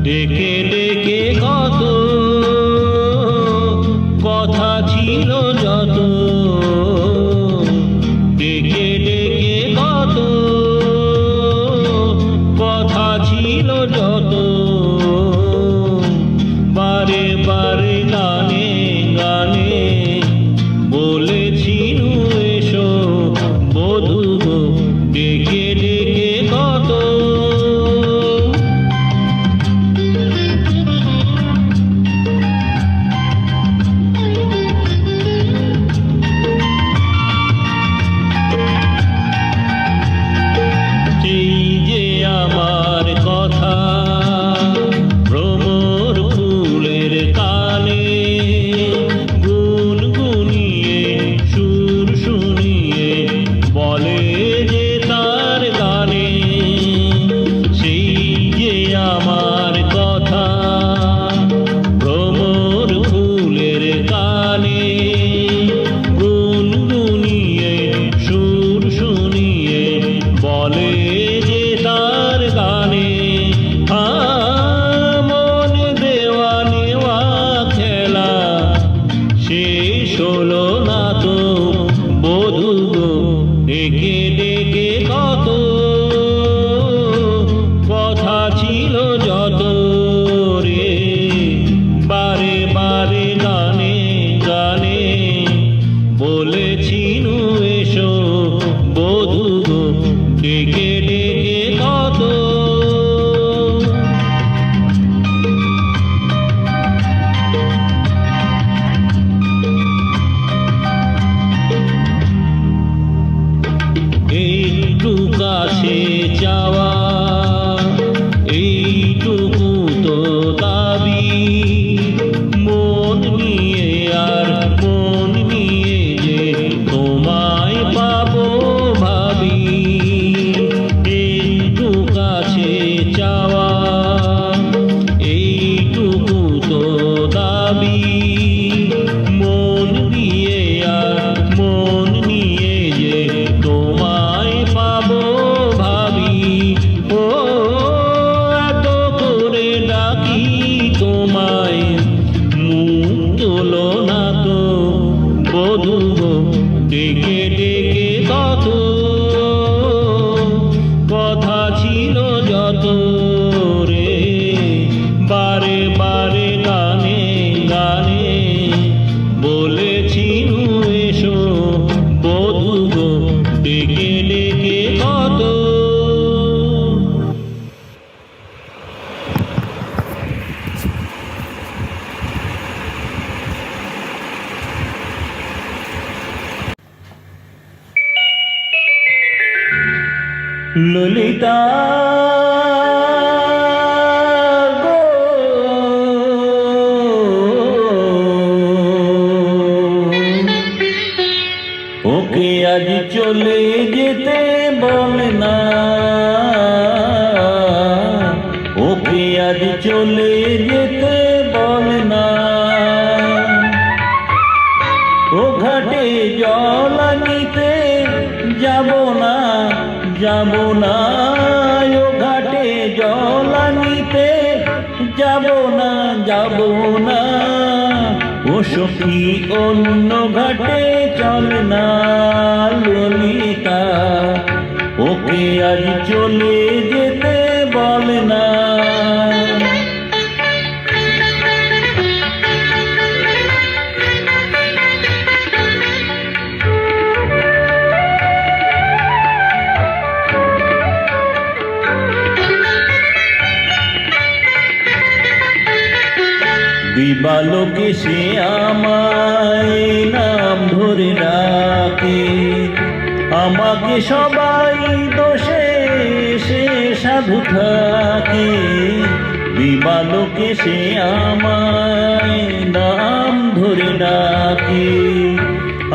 ডেকে ডেকে কত কথা ছিল যত, ডেকে ডেকে কত কথা ছিল যত, বারে বারে গানে গানে বলেছিল এসো বধূ গো। ডেকে ডেকে কত ডেকে ডেকে কত একটু কাছে চাওয়া এইটুকু তো দাবি মন নিয়ে আর মন নিয়ে যে তোমায় পাবো ভাবি একটু কাছে চাওয়া এইটুকু তো দাবি মন দিয়ে আর মন নিয়ে যে তোমায় পাবো ভাবি ও এত করে ডাকি তোমায় মুখ তোলো না তো বধূ গো ডেকে ডেকে কত কথা ছিল যত রে বারে বারে গানে গানে বলেছি এসো বধূ গো ডেকে ডেকে কত ললিতা গো, ওকে আজ চলে যেতে বলে না ওকে আজ চলে যেতে বলে না ও ঘাটে জল নিতে যাব না যাব না ও ঘাটে জল নিতে যাব না যাব না ও সখী অন্য ঘাটে চল না ললিতা ওকে আজ চলে যেতে বলে না দিবালোকে সে আমায় নাম ধরে ডাকে আমাকে সবাই দোষে সে সাধু থাকে দিবালোকে সে আমায় নাম ধরে ডাকে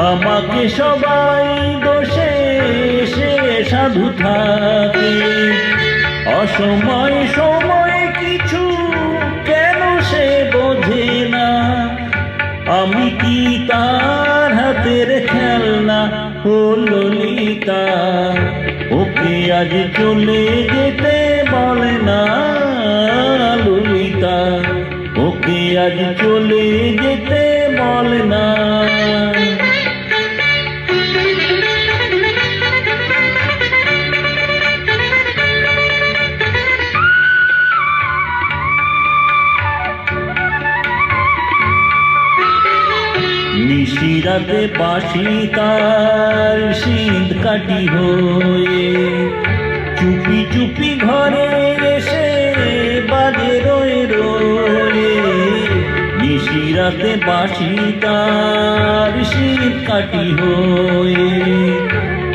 আমাকে সবাই দোষে সে সাধু থাকে অসময় সময় কিছু কেন সে বোঝে না আমি কি তার হাতের খেলনা ও ললিতা ওকে আজ চলে যেতে বলে না ললিতা ওকে আজ চলে যেতে বলে না নিশিরাতে বাঁশি তার শীত কাটি হয়ে চুপি চুপি ঘরে এসে বাজে রয়ে রয়ে নিশিরাতে বাঁশি তার শীত কাটি হয়ে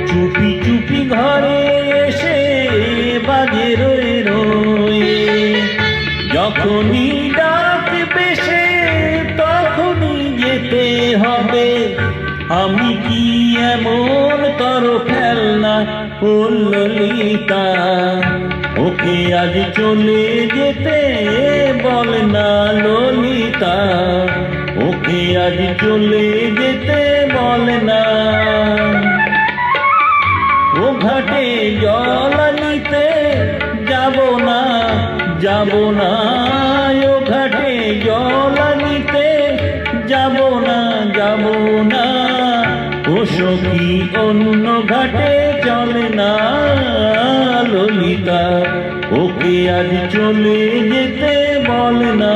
চুপি চুপি ঘরে এসে বাজে রয়ে রয়ে যখনই ডাকবে সে তখনই যেতে হবে আমি কি এমন তর ফেলনা ও ললিতা ওকে আজ চলে যেতে বলে না ললিতা ওকে আজ চলে যেতে বলে না ও ঘাটে জল নিতে যাব না যাব না ও ঘাটে জল নিতে যাব না যাব না ও সখী অন্য ঘাটে চলে না ললিতা ওকে আজ চলে যেতে বলে না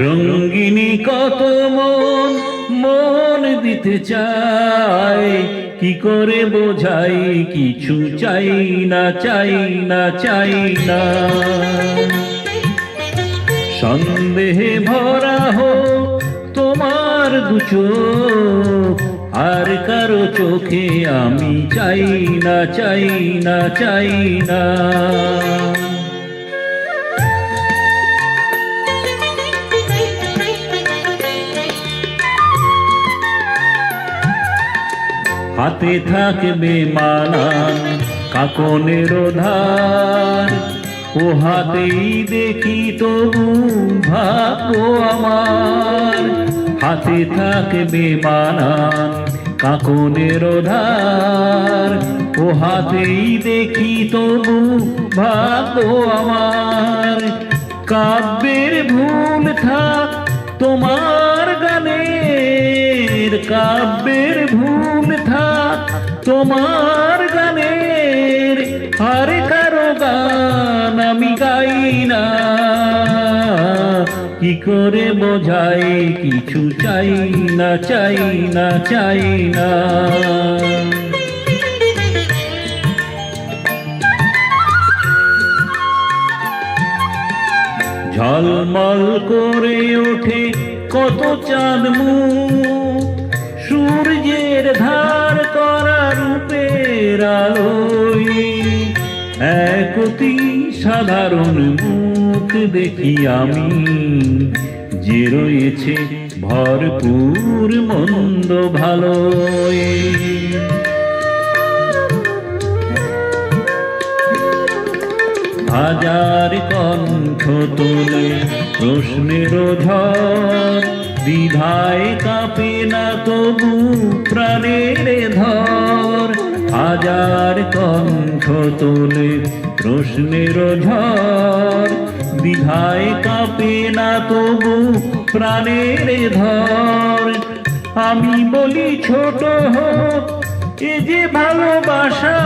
রঙ্গিনী কত মন মন দিতে চায়, কি করে বোঝাই কিছু চাই না চাই না চাই না। সন্দেহে ভরা হোক তোমার দু চোখ, আর কারো চোখে আমি চাই না চাই না চাই না। হাতে থাকবে মানান কাকনের ধার, ও হাতেই দেখি তবু ভাগ্য আমার। হাতে থাকবে মানান কাকনের ধার, ও হাতেই দেখি তবু ভাগ্য আমার। কাব্যের ভুল থাক তোমার গানের, কাব্যের ভুল থাক তোমার গানের, আর কারো গান আমি গাই না। কি করে বোঝাই কিছু চাই না চাই না চাই না। ঝলমল করে ওঠে কত চাঁদ মুখ, সূর্যের ধার করা রূপের আলোয়। এক অতি সাধারণ মুখ দেখি আমি, যে রয়েছে ভরপুর মন্দ ভালোয়। হাজার কণ্ঠ তোলে প্রশ্নের ঝড়, দ্বিধায় কাঁপে না তবু প্রাণের ধর। হাজার কণ্ঠ তোলে প্রশ্নের ঝড়, দ্বিধায় কাঁপে না তবু প্রাণের ধর। আমি বলি ছোট হোক এ যে ভালোবাসা,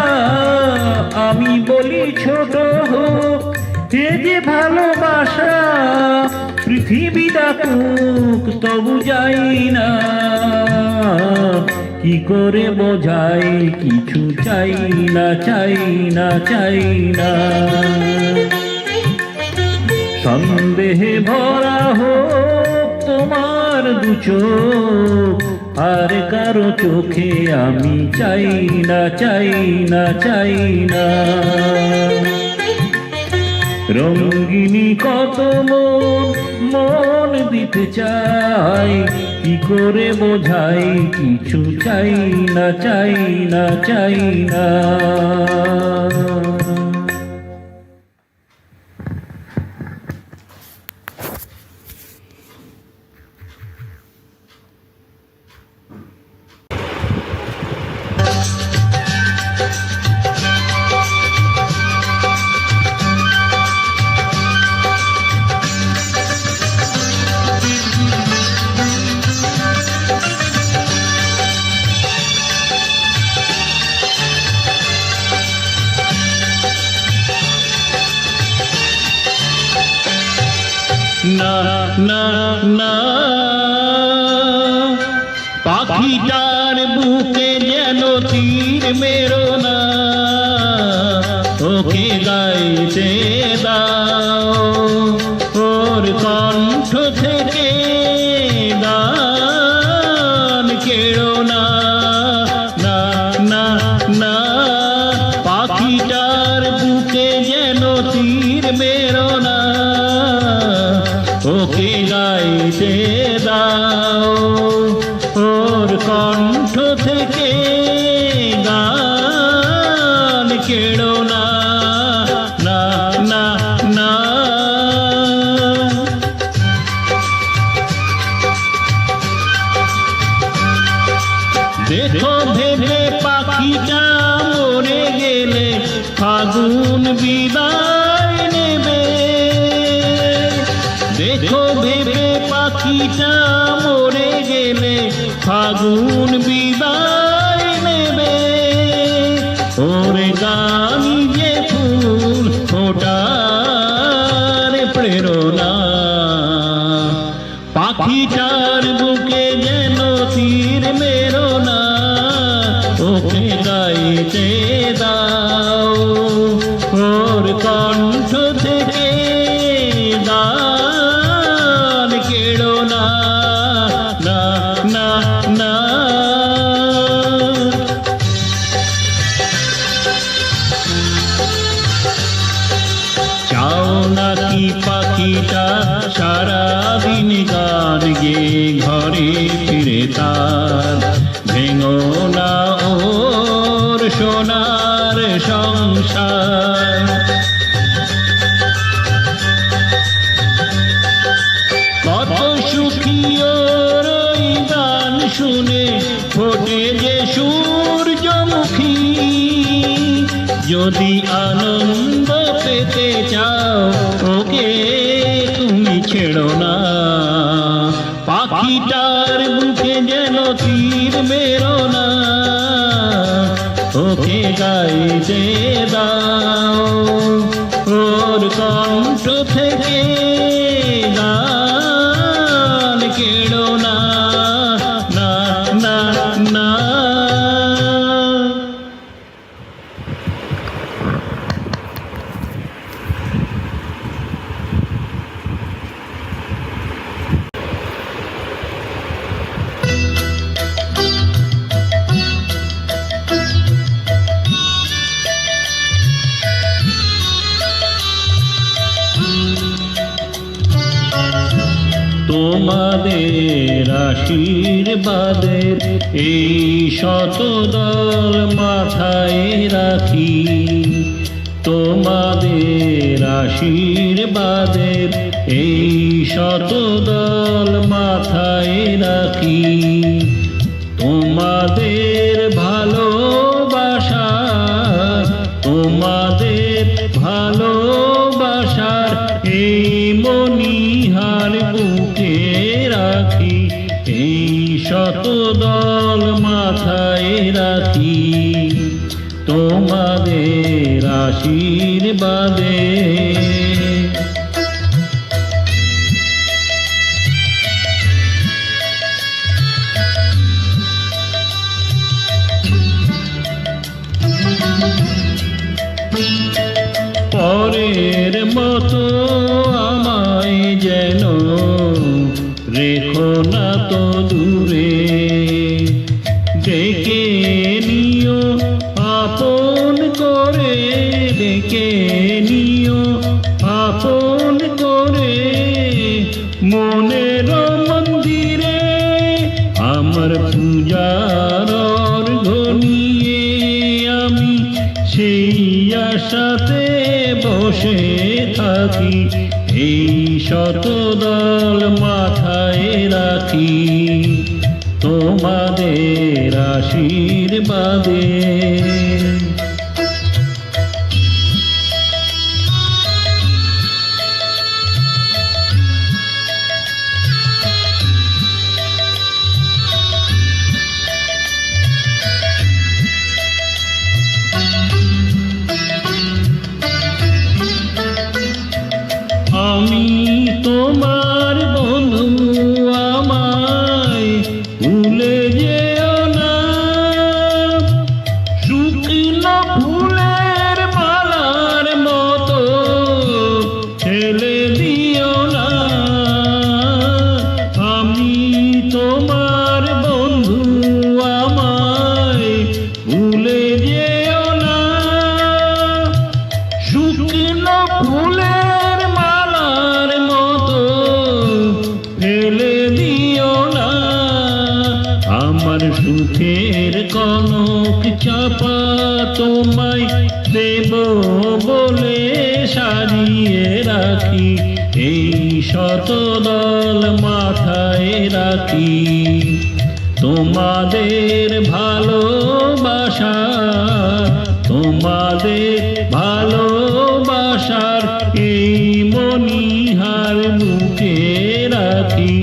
আমি বলি ছোট হোক এ যে ভালোবাসা। পৃথিবী ডাকুক তবু যাই না, কি করে বোঝাই কিছু চাই না চাই না চাই না। সন্দেহে ভরা হোক তোমার দু চোখ, আর কারো চোখে আমি চাই না চাই না চাই না। রঙ্গিনী কত মন মন দিতে চাই, কি করে বোঝাই কিছু চাই না চাই না চাই না। না না না, পাখিটার বুকে যেন তীর মেরো না, ওকে গাইতে দাও ওর কণ্ঠ থেকে গান কেড়ো না। না না না, পাখিটার বুকে যেন তীর মেরো না, ওকে গাইতে দাও ওর কণ্ঠ থেকে গান কেড়ো না। না না না, দেখো ভেবে পাখিটা মরে গেলে ফাগুন বিদায় নেবে। দেখো ভেবে পাখিটা মরে গেলে ফাগুন বিদায় নেবে। ওরে গানি যে ফুল ফোটার প্রেরণা, মেরো না, ওকে গাইতে দাও, ওর কণ্ঠ থেকে গান কেড়ো না, না না না। চাও নাকি পাখিটা সারাদিন গান গেয়ে ঘরে ফিরে তার, ভেঙো না ওর সোনার সংসার। কত সুখী ওর ওই গান শুনে ফোটে যে সূর্যমুখী, যদি আনন্দ পেতে চাও ওকে তুমি ছেড়ো না, পাখিটার বুকে যেন তীর মেরো না, ওকে গাইতে দাও, ওর কণ্ঠ থেকে গান কেড়ো না, না না না। তোমাদের আশীর্বাদের এই শতদল মাথায় রাখি, তোমাদের আশীর্বাদের এই শতদল মাথায় রাখি, তোমাদের ভালোবাসা, তোমাদের ভালোবাসার এই মণিহার বুকে রাখি, এই শতদল মাথায় রাখি, তোমাদের আশীর্বাদে। পরের মতো আমায় যেন রেখো না তো দূরে, ডেকে নিও আপন করে, ডেকে নিও আপন করে, মনের মন্দিরে আমার পূজার অর্ঘ্য নিয়ে আমি সেই আশাতে বসে থাকি, এই শতদল মাথায় রাখি, তোমাদের আশীর্বাদে। আমি তোমার বন্ধু, আমায় ভুলে যেও না, শুকনো ফুলের মালার মতো ছেলে দিও না। আমি তোমার বন্ধু, আমায় ভুলে যেও না, শুকনো ফুলের মালার মতো ফেলে দিও না। আমার সুখের কনক চাপা তোমায় দেব বলে সাজিয়ে রাখি, এই শতদল মাথায় রাখি, তোমাদের ভালোবাসা, তোমাদের ভালোবাসার এই মণিহার বুকে রাখি,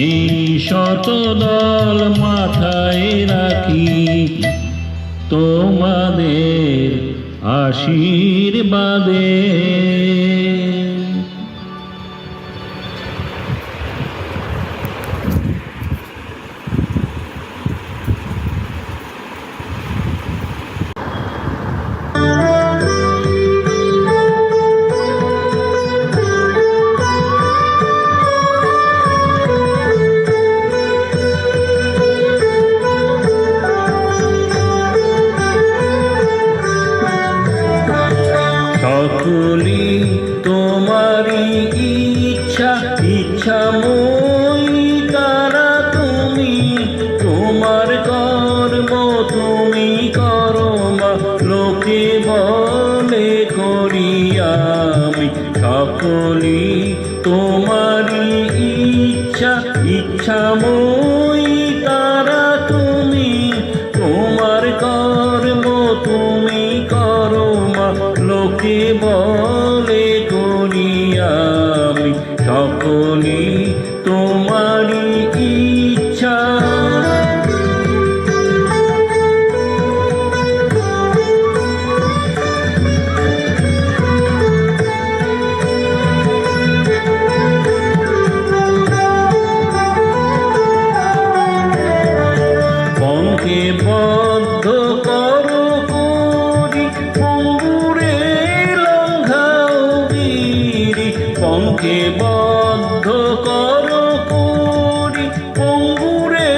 এই শতদল মাথায় রাখি, তোমাদের আশীর্বাদে। সকলি তোমারই ইচ্ছা, ইচ্ছাময়ী তারা তুমি, তোমার কর্ম তুমি করো মা, লোকে বলে করি আমি, সকলি তোমারই ইচ্ছা। পঙ্কে বদ্ধ করো করি, পঙ্গুরে লঙ্ঘাও গিরি, পঙ্কে বদ্ধ করো করি, পঙ্গুরে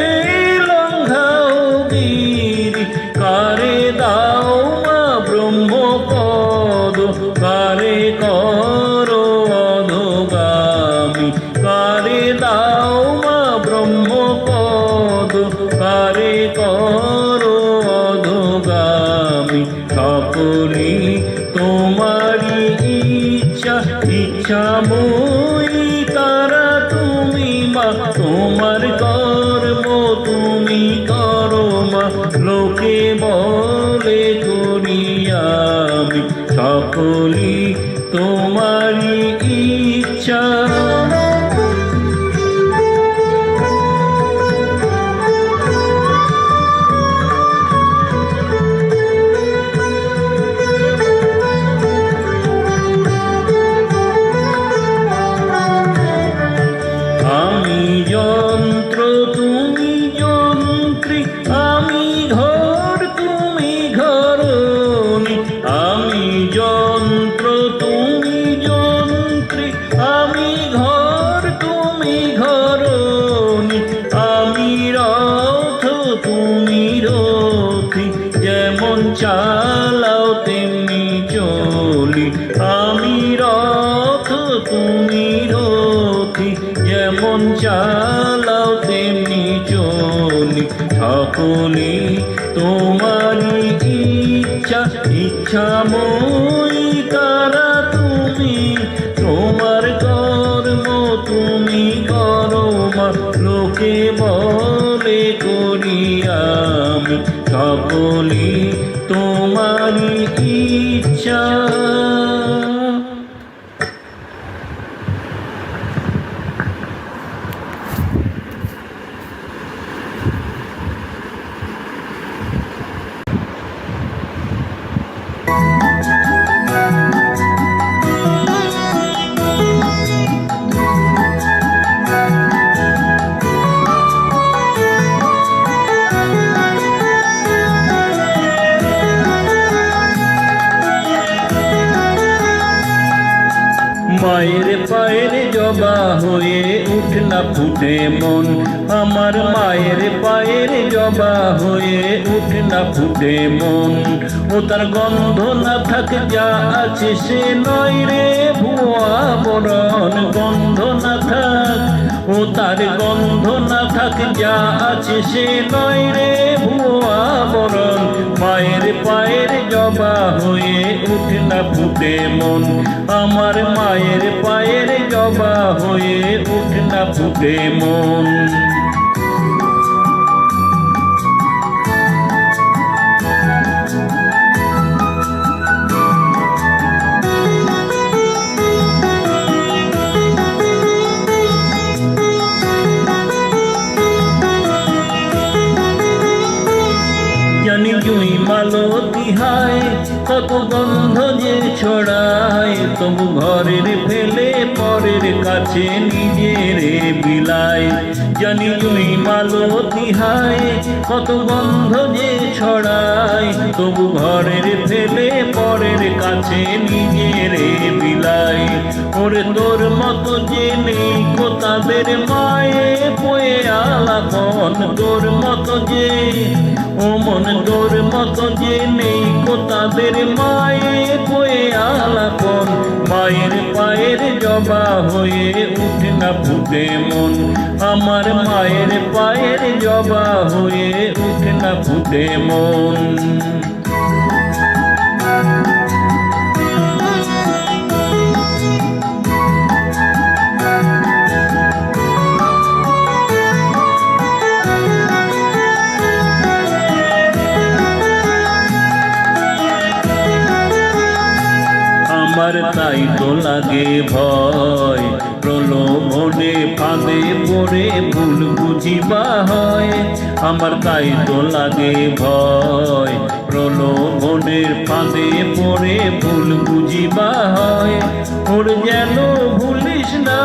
লঙ্ঘাও গিরি, কারে দাও মা ব্রহ্মপদ, কারে করো অধোগামী, কারে দাও মা ব্রহ্মপদ, কারে করো অধোগামী, সকলি তোমারই ইচ্ছা, ইচ্ছাময়ী তারা তুমি মা, তোমার কর্ম তুমি করো মা, লোকে বলে করি আমি, সকলি তোমারই ইচ্ছা। আমি যন্ত্র তুমি যন্ত্রী, আমি ঘর তুমি ঘরণী, আমি যন্ত্র তুমি যন্ত্রী, আমি ঘর তুমি ঘরণী, আমি রথ তুমি রথী, যেমন চালাও তেমনি চলি, আমি রথ তুমি রথী, যেমন চালাও তেমনি চলি, সকলি তোমারই ইচ্ছা, ইচ্ছাময়ী তারা তুমি, তোমার কর্ম তুমি করো মা, লোকে বলে করি আমি, সকলি তোমারই ইচ্ছা। মায়ের পায়ের জবা হয়ে উঠ না ফুটে মন, আমার মায়ের পায়ের জবা হয়ে উঠ না ফুটে মন, ও তার গন্ধ না থাকে যা আছে সে নয় রে ভুয়া বরণ, গন্ধ না থাক, ও তার গন্ধ না থাকে যা আছে সে নয় রে ভুয়া বরণ, মায়ের পায়ের জবা হয়ে উঠ না ফুটে মন, আমার মায়ের পায়ের জবা হয়ে উঠ না ফুটে মন। জানি জুই মালতী হায়, কত গন্ধ যে ছড়ায়, তবু ঘরের ফেলে পরের কাছে নিজের বিলায়, জানি জুই মালতী হায়, কত গন্ধ যে ছড়ায়, তবু ঘরের ফেলে পরের কাছে নিজের বিলায়, ওরে তোর মতো যে নেই কো তাদের মায়ে পয়ে আলাপন, তোর মতো যে ও মন, তোর মতো যে নেই কো তাদের মায়ে পয়ে আলাপন, মায়ের পায়ের জবা হয়ে উঠ না ফুটে মন, আমার মায়ের পায়ের জবা হয়ে উঠ না ফুটে মন। আমার তাই তো লাগে ভয়, প্রলোভনে ফাঁদে পড়ে ভুল বুঝিবা হয়। আমার তাই তো লাগে ভয়, প্রলোভনের ফাঁদে পড়ে ভুল বুঝিবা হয়। ওর যেন ভুলিস না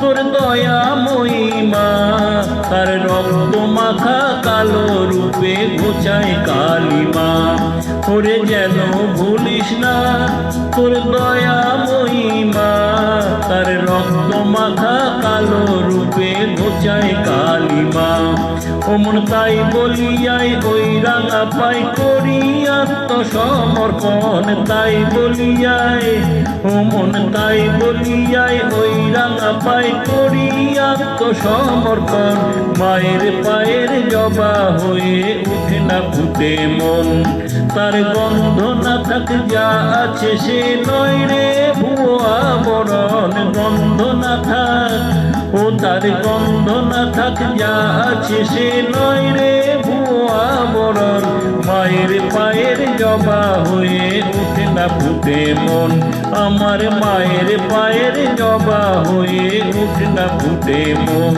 তোর দয়া মহিমা, তার রক্ত মাখা কালো রূপে ঘোচায় কালিমা। ওরে যেন ভুলিস না তোর দয়া মহিমা, তার রক্ত মাখা কালো রূপে ঘোচায় কালিমা। ওমন তাই বলিয়াই ওই রাঙা পাই করি আত্মসমর্পণ, তাই বলিয়াই ওমন তাই বলিয়াই ওই রাঙা পাই করি আত্মসমর্পণ। মায়ের পায়ের জবা হয়ে উঠে না ফুটে মন, তার গন্ধ না থাক যা আছে সে নয় রে ভুয়া বরণ। গন্ধ না থাক ও তার গন্ধ না থাক যা আছে সে নয় রে ভুয়া বরণ। মায়ের পায়ের জবা হয়ে উঠে না ফুটে মন, আমার মায়ের পায়ের জবা হয়ে উঠে না ফুটে মন।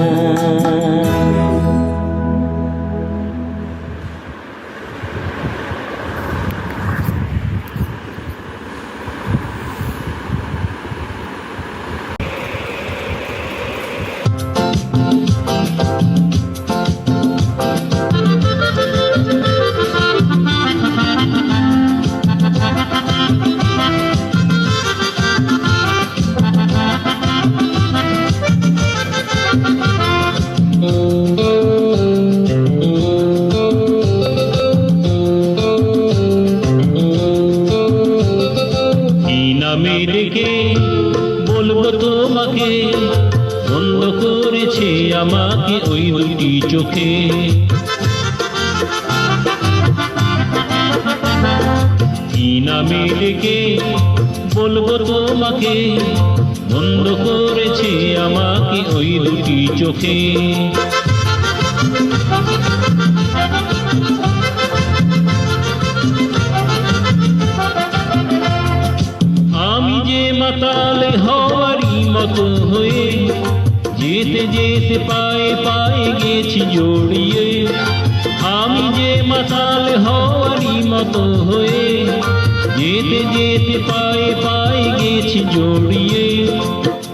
ডেকে বলবো তোমাকে, বন্ধ করেছে আমাকে ওই দুটি চোখে। কি নামে ডেকে বলবো তোমাকে, বন্ধ করেছে আমাকে ওই দুটি চোখে। আমি যে মাতাল হওয়ারই মতো হয়ে যেতে যেতে পায়ে পায়ে গেছি জড়িয়ে। আমি যে মাতাল হওয়ারই মতো হয়ে যেতে যেতে পায়ে পায়ে গেছি জড়িয়ে।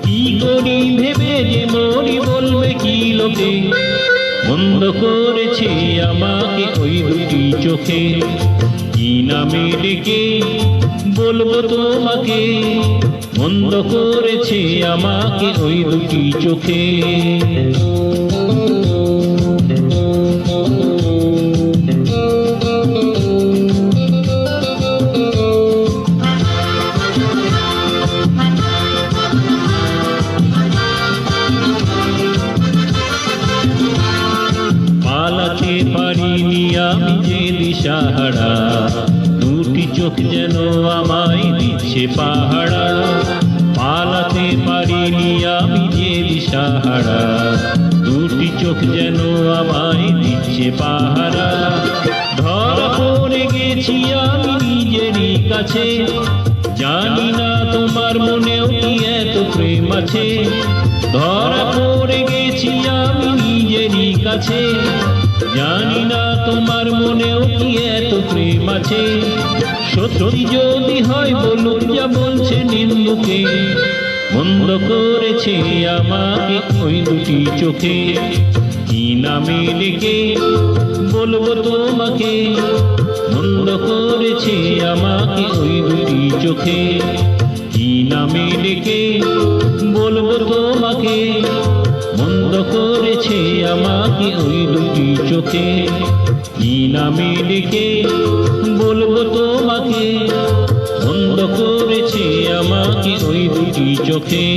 কি করি ভেবে যে মরি বলবে কি লোকে, বন্ধ করেছে আমাকে ওই দুটি চোখে। কি নামে ডেকে বলবো তোমাকে, বন্ধ করেছে আমাকে ওই দুটি চোখে। পালাতে পারিনি আমি যে দিশাহারা, দুটি চোখ যেন আমায় দিচ্ছে পাহারা। পালাতে পারিনি আমি যে দিশাহারা, দুটি চোখ যেন আমায় দিচ্ছে পাহারা। ধরা পড়ে গেছি আমি নিজেরই কাছে, জানি না তোমার মনেও কি এত প্রেম আছে। ধরা পড়ে গেছি আমি নিজেরই কাছে, জানি না তোমার মনেও কি এত প্রেম আছে। সত্যি যদি হয় বলুক যা বলছে নিন্দুকে, বন্ধ করেছে আমাকে ওই দুটি চোখে। কি নামে ডেকে বলবো তোমাকে, বন্ধ করেছে আমাকে ওই দুটি চোখে। কি নামে ডেকে বলবো তোমাকে, বন্ধ করেছে আমাকে ওই দুটি চোখে। কি নামে ডেকে বলবো তোমাকে, বন্ধ করেছে আমাকে ওই দুটি চোখে।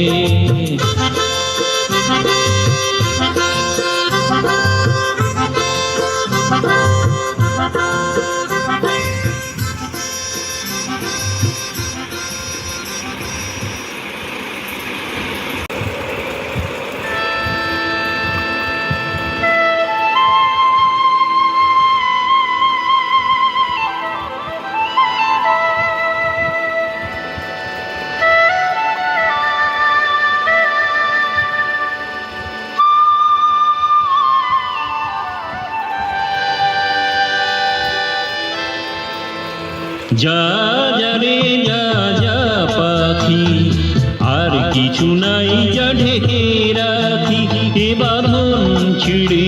যা যা রে যা যা পাখি, আর কিছু নাই যা ঢেকে রাখি, এ বাঁধন ছিঁড়ে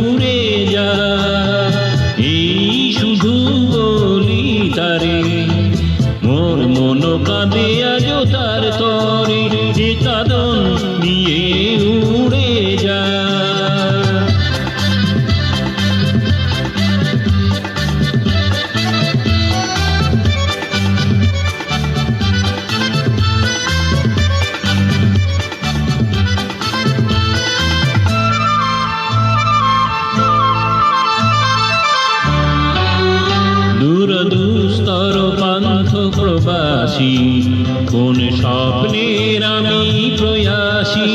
উড়ে যা। এই শুধু বলি তারে, মোর মন কাঁদে আজ তার তরে, এ কাঁদন নিয়ে উড়ে যা। দুরদুস্তর পান্থ প্রবাসী, কোন স্বপ্নের আমি প্রয়াসী।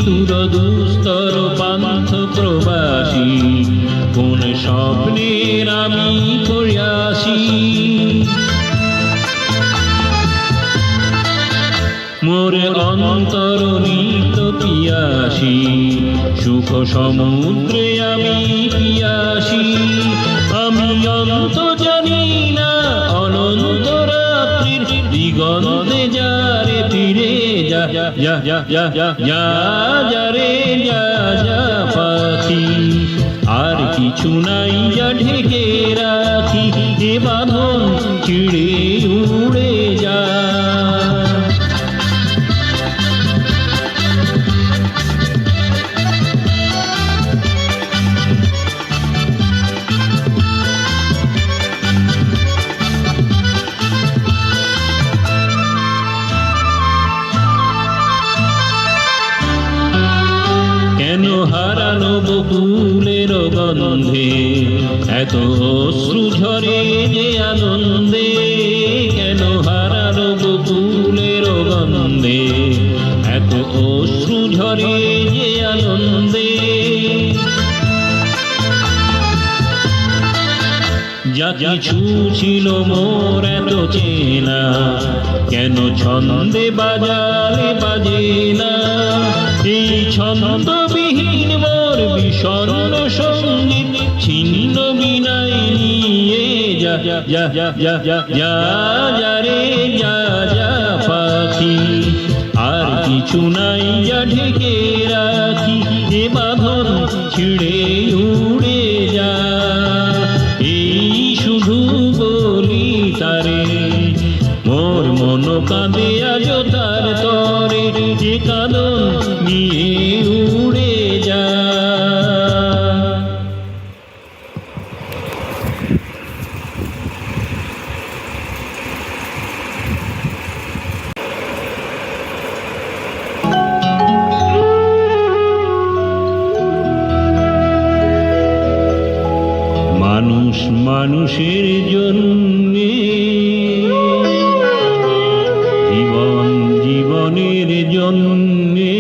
দুরদুস্তর পান্থ প্রবাসী, কোন স্বপ্নের আমি প্রয়াসী। মোর অন্তর নিত পিয়াসী, সুখ সমুদ্রে আমি পিয়াসী। আমি অন্ত জানি না অনন্ত রাত্রির দিগন্তে যারে ফিরে যা যা যা যা যা যা রে যা যা পাখি, আর কিছু নাই যা ঢেকে রাখি, এ বাঁধন ছিঁড়ে উড়ে যা। কেন হারানো বকুলের গন্ধে এত অশ্রু ঝরে যে আনন্দে? কেন হারানো বকুলের গন্ধে এত অশ্রু ঝরে যে আনন্দে? যা কিছু ছিল মোর এত চেনা, কেন ছন্দে বাজালে বাজে না? এই ছন্দবিহীন মোর বিষণ্ণ সঙ্গীত ছিন্ন বিনায় নিয়ে যা যা যা যা যা যা যা রে যা যা পাখি, আর কিছু নাই যা ঢেকে রাখি, এ বাঁধন ছিঁড়ে উড়ে যা। এই শুধু বলি তারে, মোর মন কাঁদে আজ তার তরে, যে কাঁদন নিয়ে উড়ে যা। মানুষ মানুষের জন্যে, জীবন জীবনের জন্যে,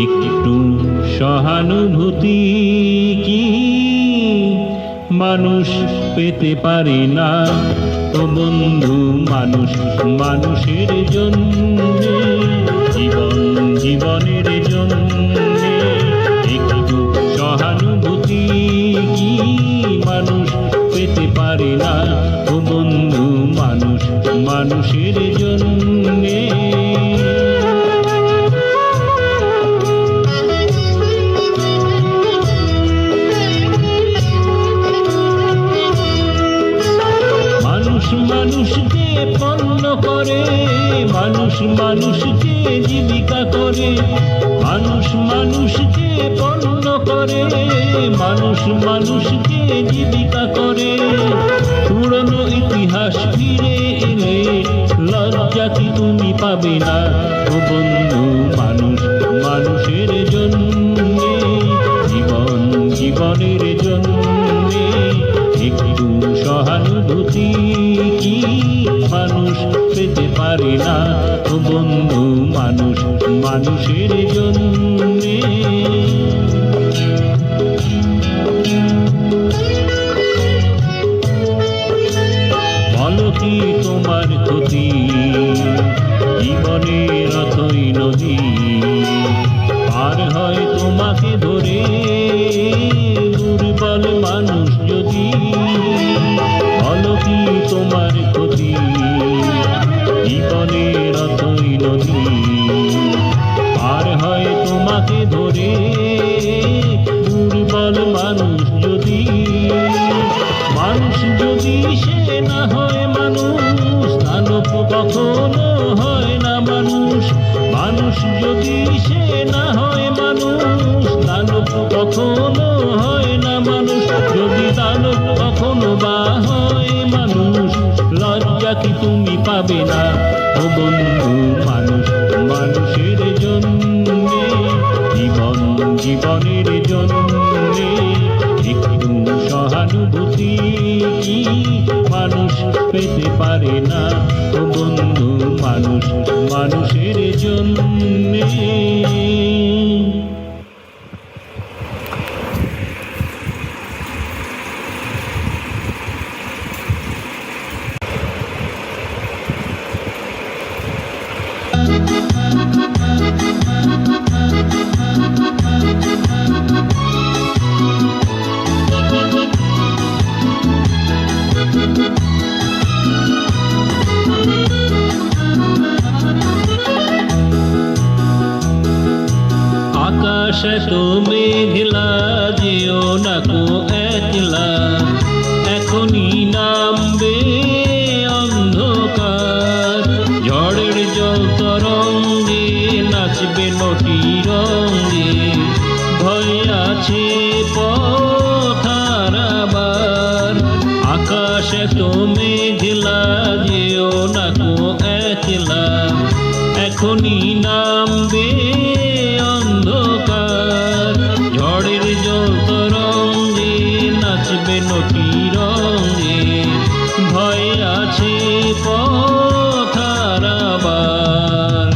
একটু সহানুভূতি কি মানুষ পেতে পারে না? ও বন্ধু, মানুষ মানুষের জন্যে, জীবন জীবনের জন্যে, একটু সহানুভূতি কি মানুষ পেতে পারে না? ও বন্ধু, মানুষ মানুষের জন্যে। মানুষ মানুষকে পণ্য করে, মানুষ মানুষকে জীবিকা করে, মানুষ মানুষকে পণ্য করে, মানুষ মানুষকে জীবিকা করে। পুরনো ইতিহাস ফিরে এলে লজ্জা কি তুমি পাবে না? ও বন্ধু, মানুষ মানুষের জন্যে, জীবন জীবনের জন্যে, একটু সহানুভূতি কি মানুষ পেতে পারে না? ও বন্ধু, মানুষ মানুষের জন্যে। বলো কি তোমার ক্ষতি, জীবনের অথই নদী পার হয় তোমাকে ধরে, দুর্বল মানুষ যদি কি তুমি পাবে না ও বন্ধু। মানুষ মানুষের জন্যে, জীবন জীবনের জন্যে একটু সহানুভূতি কি মানুষ পেতে পারে না ও বন্ধু। মানুষ মানুষের জন্যে। আকাশ তো মেঘলা, যেও না কো একলা, এখনই নামবে অন্ধকার। ঝড়ের জল তরঙ্গে নাচবে নটি রঙে, ভয় আছে পথ হারাবার। আকাশ তো মেঘলা, যেও না কো একলা, এখনই নামবে অন্ধকার। ঝড়ের জল তরঙ্গে নাচবে নটি রঙে, ভয় আছে পথ হারাবার।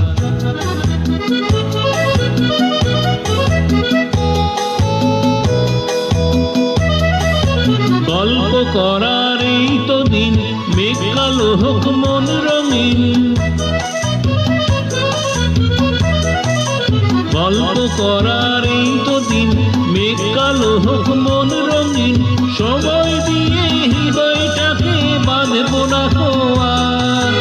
গল্প করার এই তো দিন, মেঘ কালো হোক মন রঙিন। গল্প করার এই তো দিন, মেঘ কালো হোক মন রঙিন। সময় দিয়ে হৃদয়টাকে বাঁধব না আর।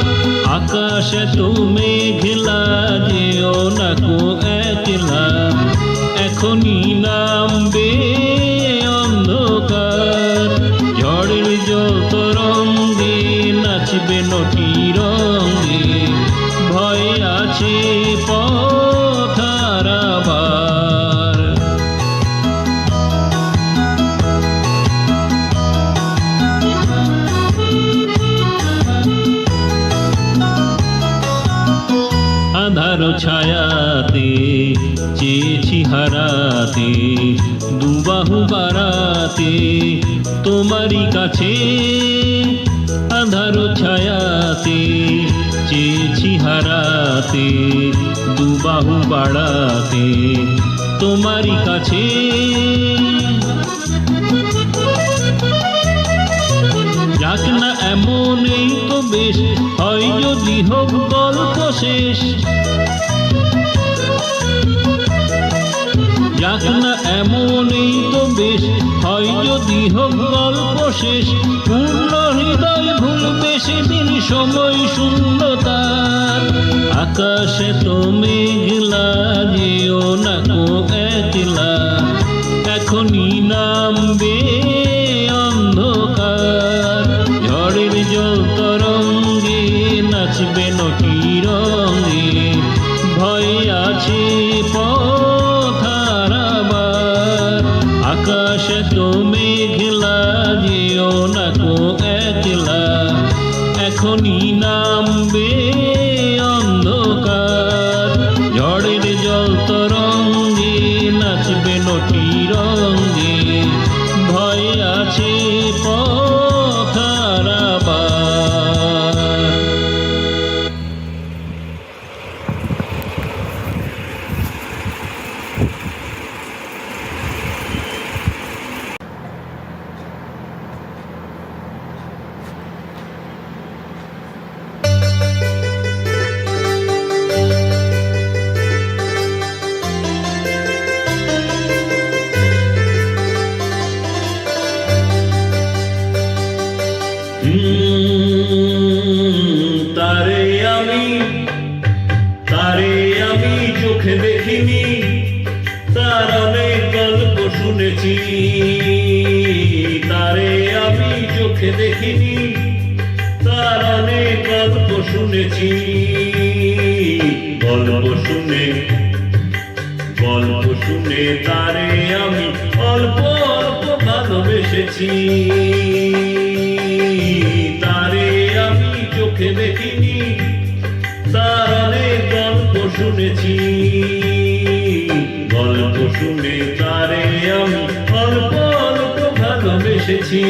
আকাশ তো মেঘলা, যেও না কো একলা, এখনই নামবে অন্ধকার। ঝড়ের জল তরঙ্গে নাচবে নটি রঙে, ভয় আছে পথ হারাবার। আধার ছায়াতে চেয়েছি হারাতে, দুবাহু বাড়াতে তোমারই কাছে। আধার ছায়াতে চেয়েছি হারাতে, দুবাহু বাড়াতে তোমারই কাছে। যাক না এমন এই তো বেশ, হয় যদি হোক গল্প শেষ। যাক না এমন এই তো বেশ, হয় যদি হোক গল্প শেষ। পূর্ণ হৃদয় ভুলবে সেদিন সময় শূন্যতার। আকাশে তো মেঘলা, যেও না কো একলা, এখনই নামবে অন্ধকার। ঝড়ের জল তরঙ্গে নাচবে নটি রঙে, ভয় আছে পথ হারাবার। আকাশে তো মেঘলা, যেও না কো একলা, এখনই নামবে অন্ধকার। ঝড়ের জল তরঙ্গে নাচবে নটি রঙে, ভয় আছে পথ হারাবার। তারে আমি চোখে দেখিনি, তার অনেক গল্প শুনেছি। তারে আমি চোখে দেখিনি, তার অনেক গল্প শুনেছি। গল্প শুনে তারে আমি অল্প অল্প ভালোবেসেছি। তারে আমি চোখে চোখে দেখিনি, তার অনেক গল্প শুনেছি। গল্প শুনে তারে আমি অল্প অল্প ভালোবেসেছি।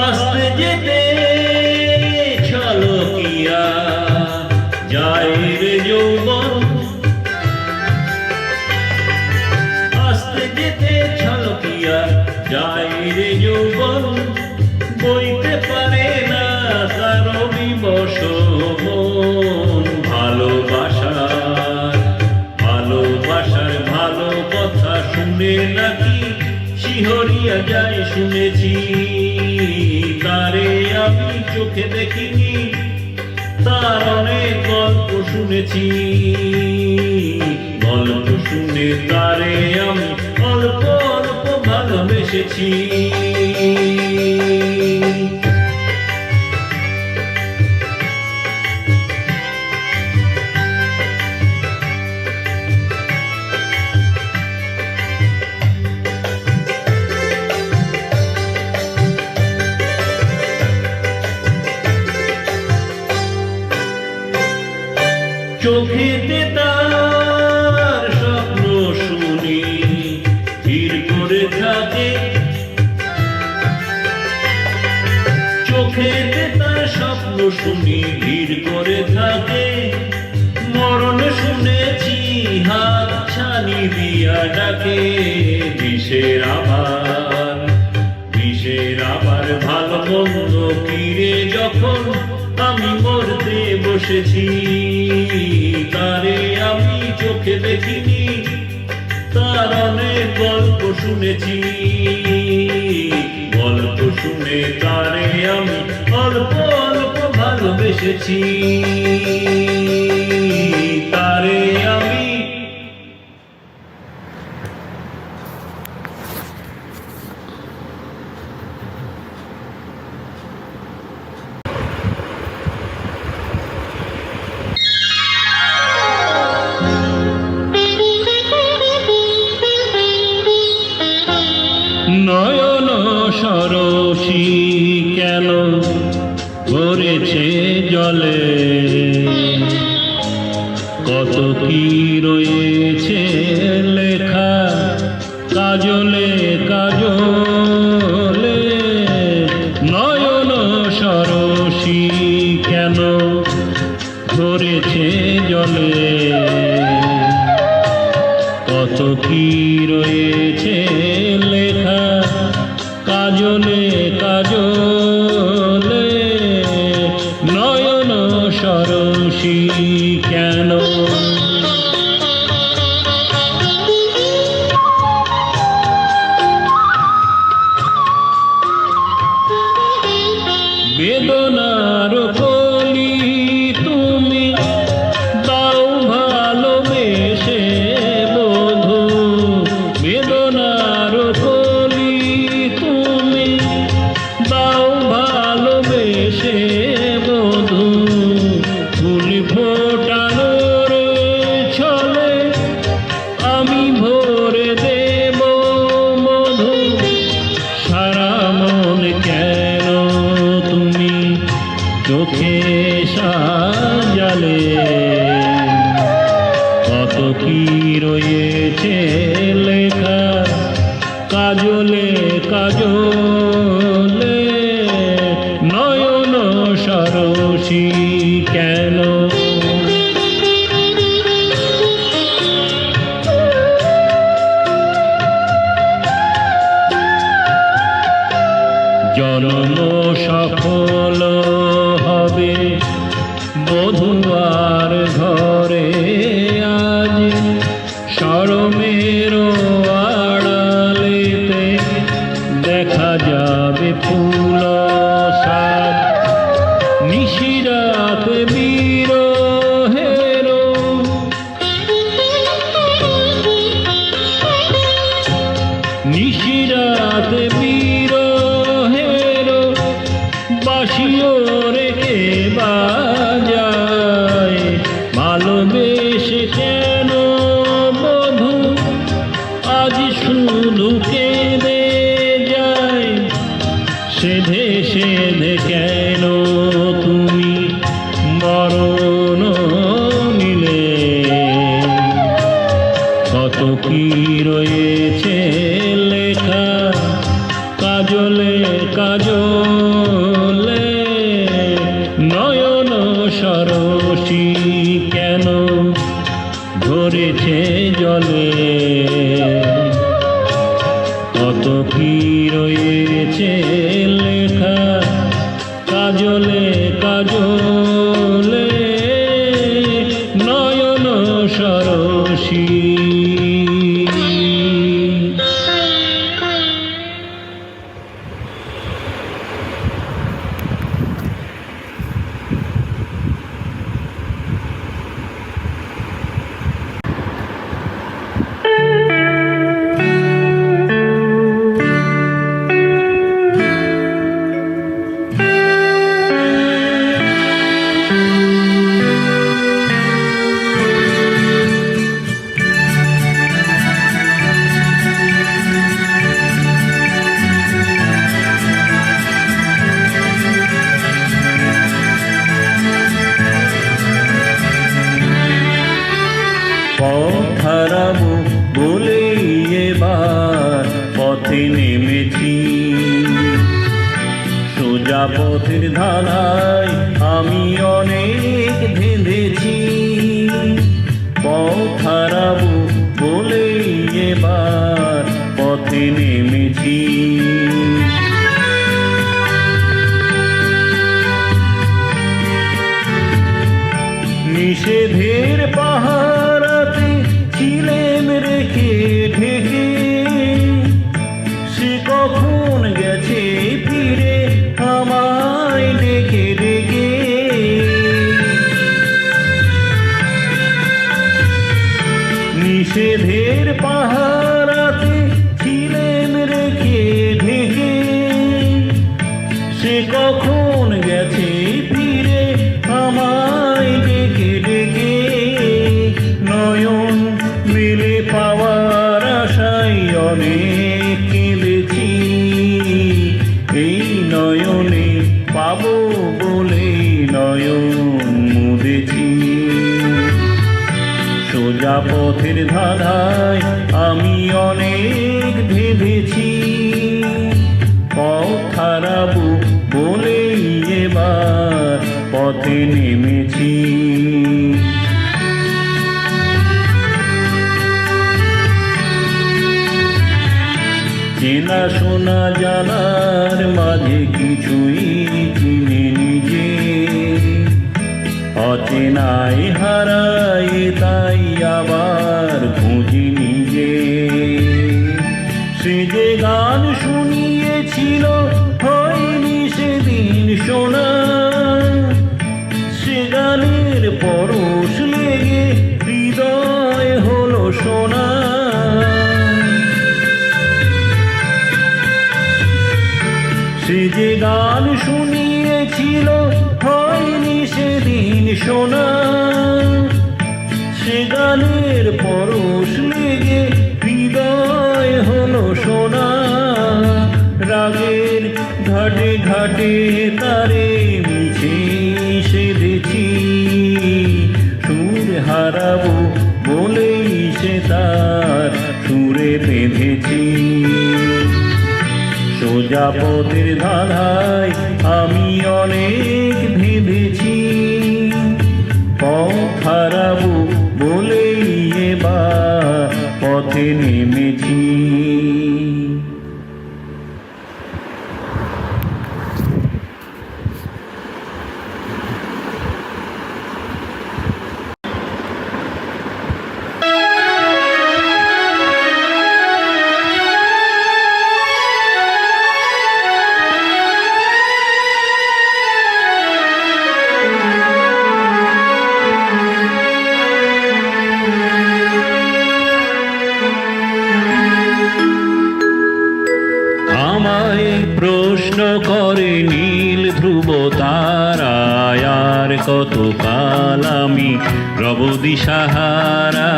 আস্তে যেতে ছলকিয়া যায় রে যৌবন, আস্তে যেতে ছলকিয়া যায় রে যৌবন, বইতে পারে না তার বিবশ মন। ভালোবাসার ভালো কথা শুনে নাকি শিহরিয়া যায় শুনেছি। তারে আমি চোখে দেখিনি, তার অনেক গল্প শুনেছি। গল্প শুনে তারে আমি অল্প অল্প ভালোবেসেছি। চোখেতে তার স্বপ্ন শুনি ধীর করে থাকে, চোখেতে তার স্বপ্ন শুনি ধীর করে থাকে। মরণ শুনেছি হাত ছানি দিয়া ডাকে, বিষের আবার ভালো মন্দ কিরে যখন আমি মরতে বসেছি। তারে আমি চোখে দেখিনি, তার অনেক গল্প শুনেছি। গল্প শুনে তারে আমি অল্প অল্প ভালোবেসেছি। তারে আমি নয়ন সরসী কেন ভরেছে জলে, কত কি রয়েছে লেখা কাজলে কাজলে। নয়ন সরসী কেন ভরেছে জলে, কত কি রয়েছে লেখা কাজলে কাজলে। নয়ন সরসী কেন বেদনার কলি তুমি দাও ভালোবেসে বধূ, বেদনার কলি তুমি দাও ভালোবেসে বধূ। ফুল ফোটানোর ছলে আমি ভরে দেব মধু, সারা মন কেন তুমি চোখে সাজালে। কত কি রয়েছে লেখা কাজলে কাজলে। নয়ন সরসী কেন জন্ম সফল হবে বধুয়ার ঘরে আজ, শরমের আড়ালেতে দেখা যাবে ফুল সাজ। নিশিরাত বিরহের কি রয়েছে লেখা কাজলে কাজলে নয়ন সরসী কেন ধরেছে জলে কত কি রয়েছে লেখা কাজলে কাজলে নয়ন সরসী পথ হারাবো বলে এবার পথে নেমেছি সোজা পথের ধারায় আমি অনেক ভেবেছি পথ হারাবো বলে এবার পথে নেমেছি নিষেধের পাহারাতে ছিলেম রেখে ঢেকে সে কখন গেছে ফিরে আমায় ডেকে ডেকে নিষেধের পাহারাতে ছিলেম রেখে ঢেকে সে কখন গেছে ফিরে আমায় ডেকে ডেকে নয়ন মেলে পাওয়ার আশায় অনেক কেঁদেছি এই নয়নে পাবো বলে নয়ন মুদেছি সোজা পথের ধারায় আমি অনেক ভেবেছি পথ হারাবো বলে এবার পথে নেমেছি চেনা শোনা জানার মাঝে কিছুই চিনি নিজে অচেনায় হারায় তাই আবার খুঁজি নিজে সে যে গান শুনিয়েছিল হয়নি সেদিন শোনা সে গানের পরশ লেগে হৃদয় হলো সোনা সে যে গান শুনিয়েছিল হয়নি সেদিন শোনা সে গানের পরশ লেগে হৃদয় হলো সোনা রাগের ঘাটে ঘাটে তারে মিছে সেধেছি সুর হারাবো বলেই সে তার সুরে বেঁধেছি সোজা পথের ধারায় আমি অনেক ভেবেছি পথ হারাবো বলেই এবার পথে নেমেছি প্রশ্ন করে নীল ধ্রুব তারায় আর কত কাল আমি রব দিশাহারা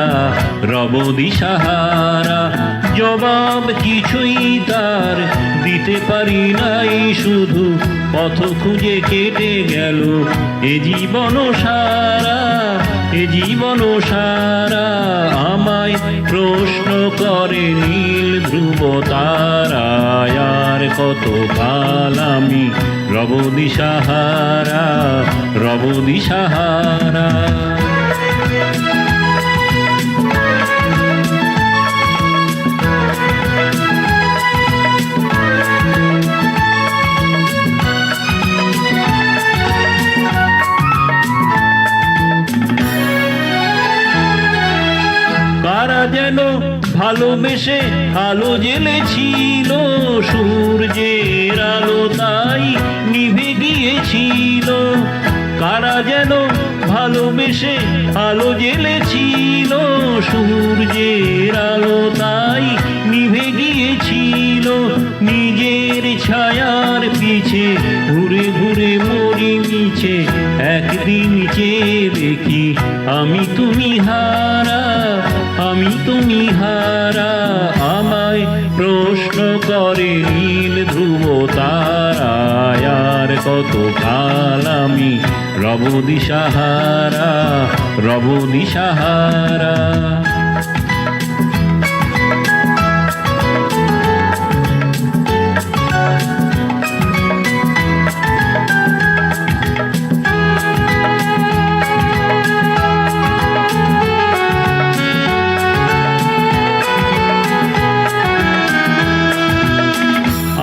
জবাব কিছুই তার দিতে পারি নাই শুধু পথ খুঁজে কেটে গেল এ জীবন সারা আমায় প্রশ্ন করে নীল ধ্রুব তারায়, আর কত কাল আমি রব দিশাহারা, রব দিশাহারা। কারা যেন ভালোবেসে আলো জ্বেলেছিল, সূর্যের আলো তাই নিভে গিয়েছিল। কারা যেন ভালোবেসে আলো জ্বেলেছিল, সূর্যের আলো তাই নিভে গিয়েছিল। নিজের ছায়ার পিছে ঘুরে ঘুরে মরি মিছে, একদিন চেয়ে দেখি আমি তুমি হারা, আমি তুমি হারা। আমায় প্রশ্ন করে নীল ধ্রুব তারায়, আর কত কাল আমি রব দিশাহারা, রব দিশাহারা।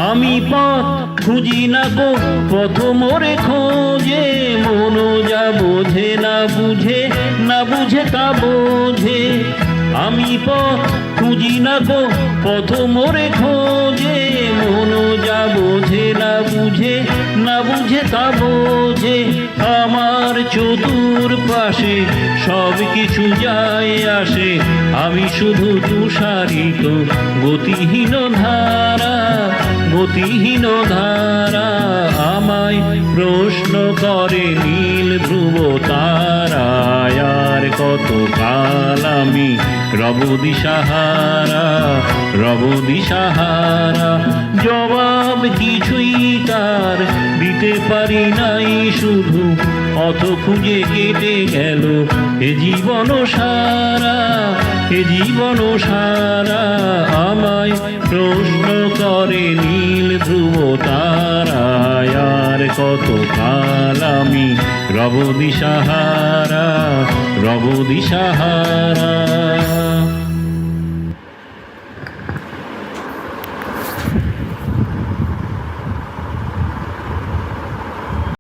আমি পথ খুঁজি না গো, পথ মোরে খোঁজে, মন যা বোঝে না বুঝে, না বুঝে তা বোঝে। আমি পথ খুঁজি না গো, পথ মোরে খোঁজে, মন যা বোঝে না বুঝে, না বুঝে তা বোঝে। আমার চতুর পাশে সব কিছু যায় আসে, আমি শুধু তুষারিত গতিহীন ধারা, গতিহীন ধারা। আমায় প্রশ্ন করে নীল ধ্রুব তারায়, আর কত কাল আমি রব দিশাহারা, রব দিশাহারা। জবাব কিছুই তার দিতে পারি নাই শুধু, অত খুঁজে কেটে গেল এ জীবন সারা, এ জীবন সারা। আমায় প্রশ্ন করে নীল ধ্রুব তারায়, আর কত কাল আমি রব দিশাহারা, রব দিশাহারা।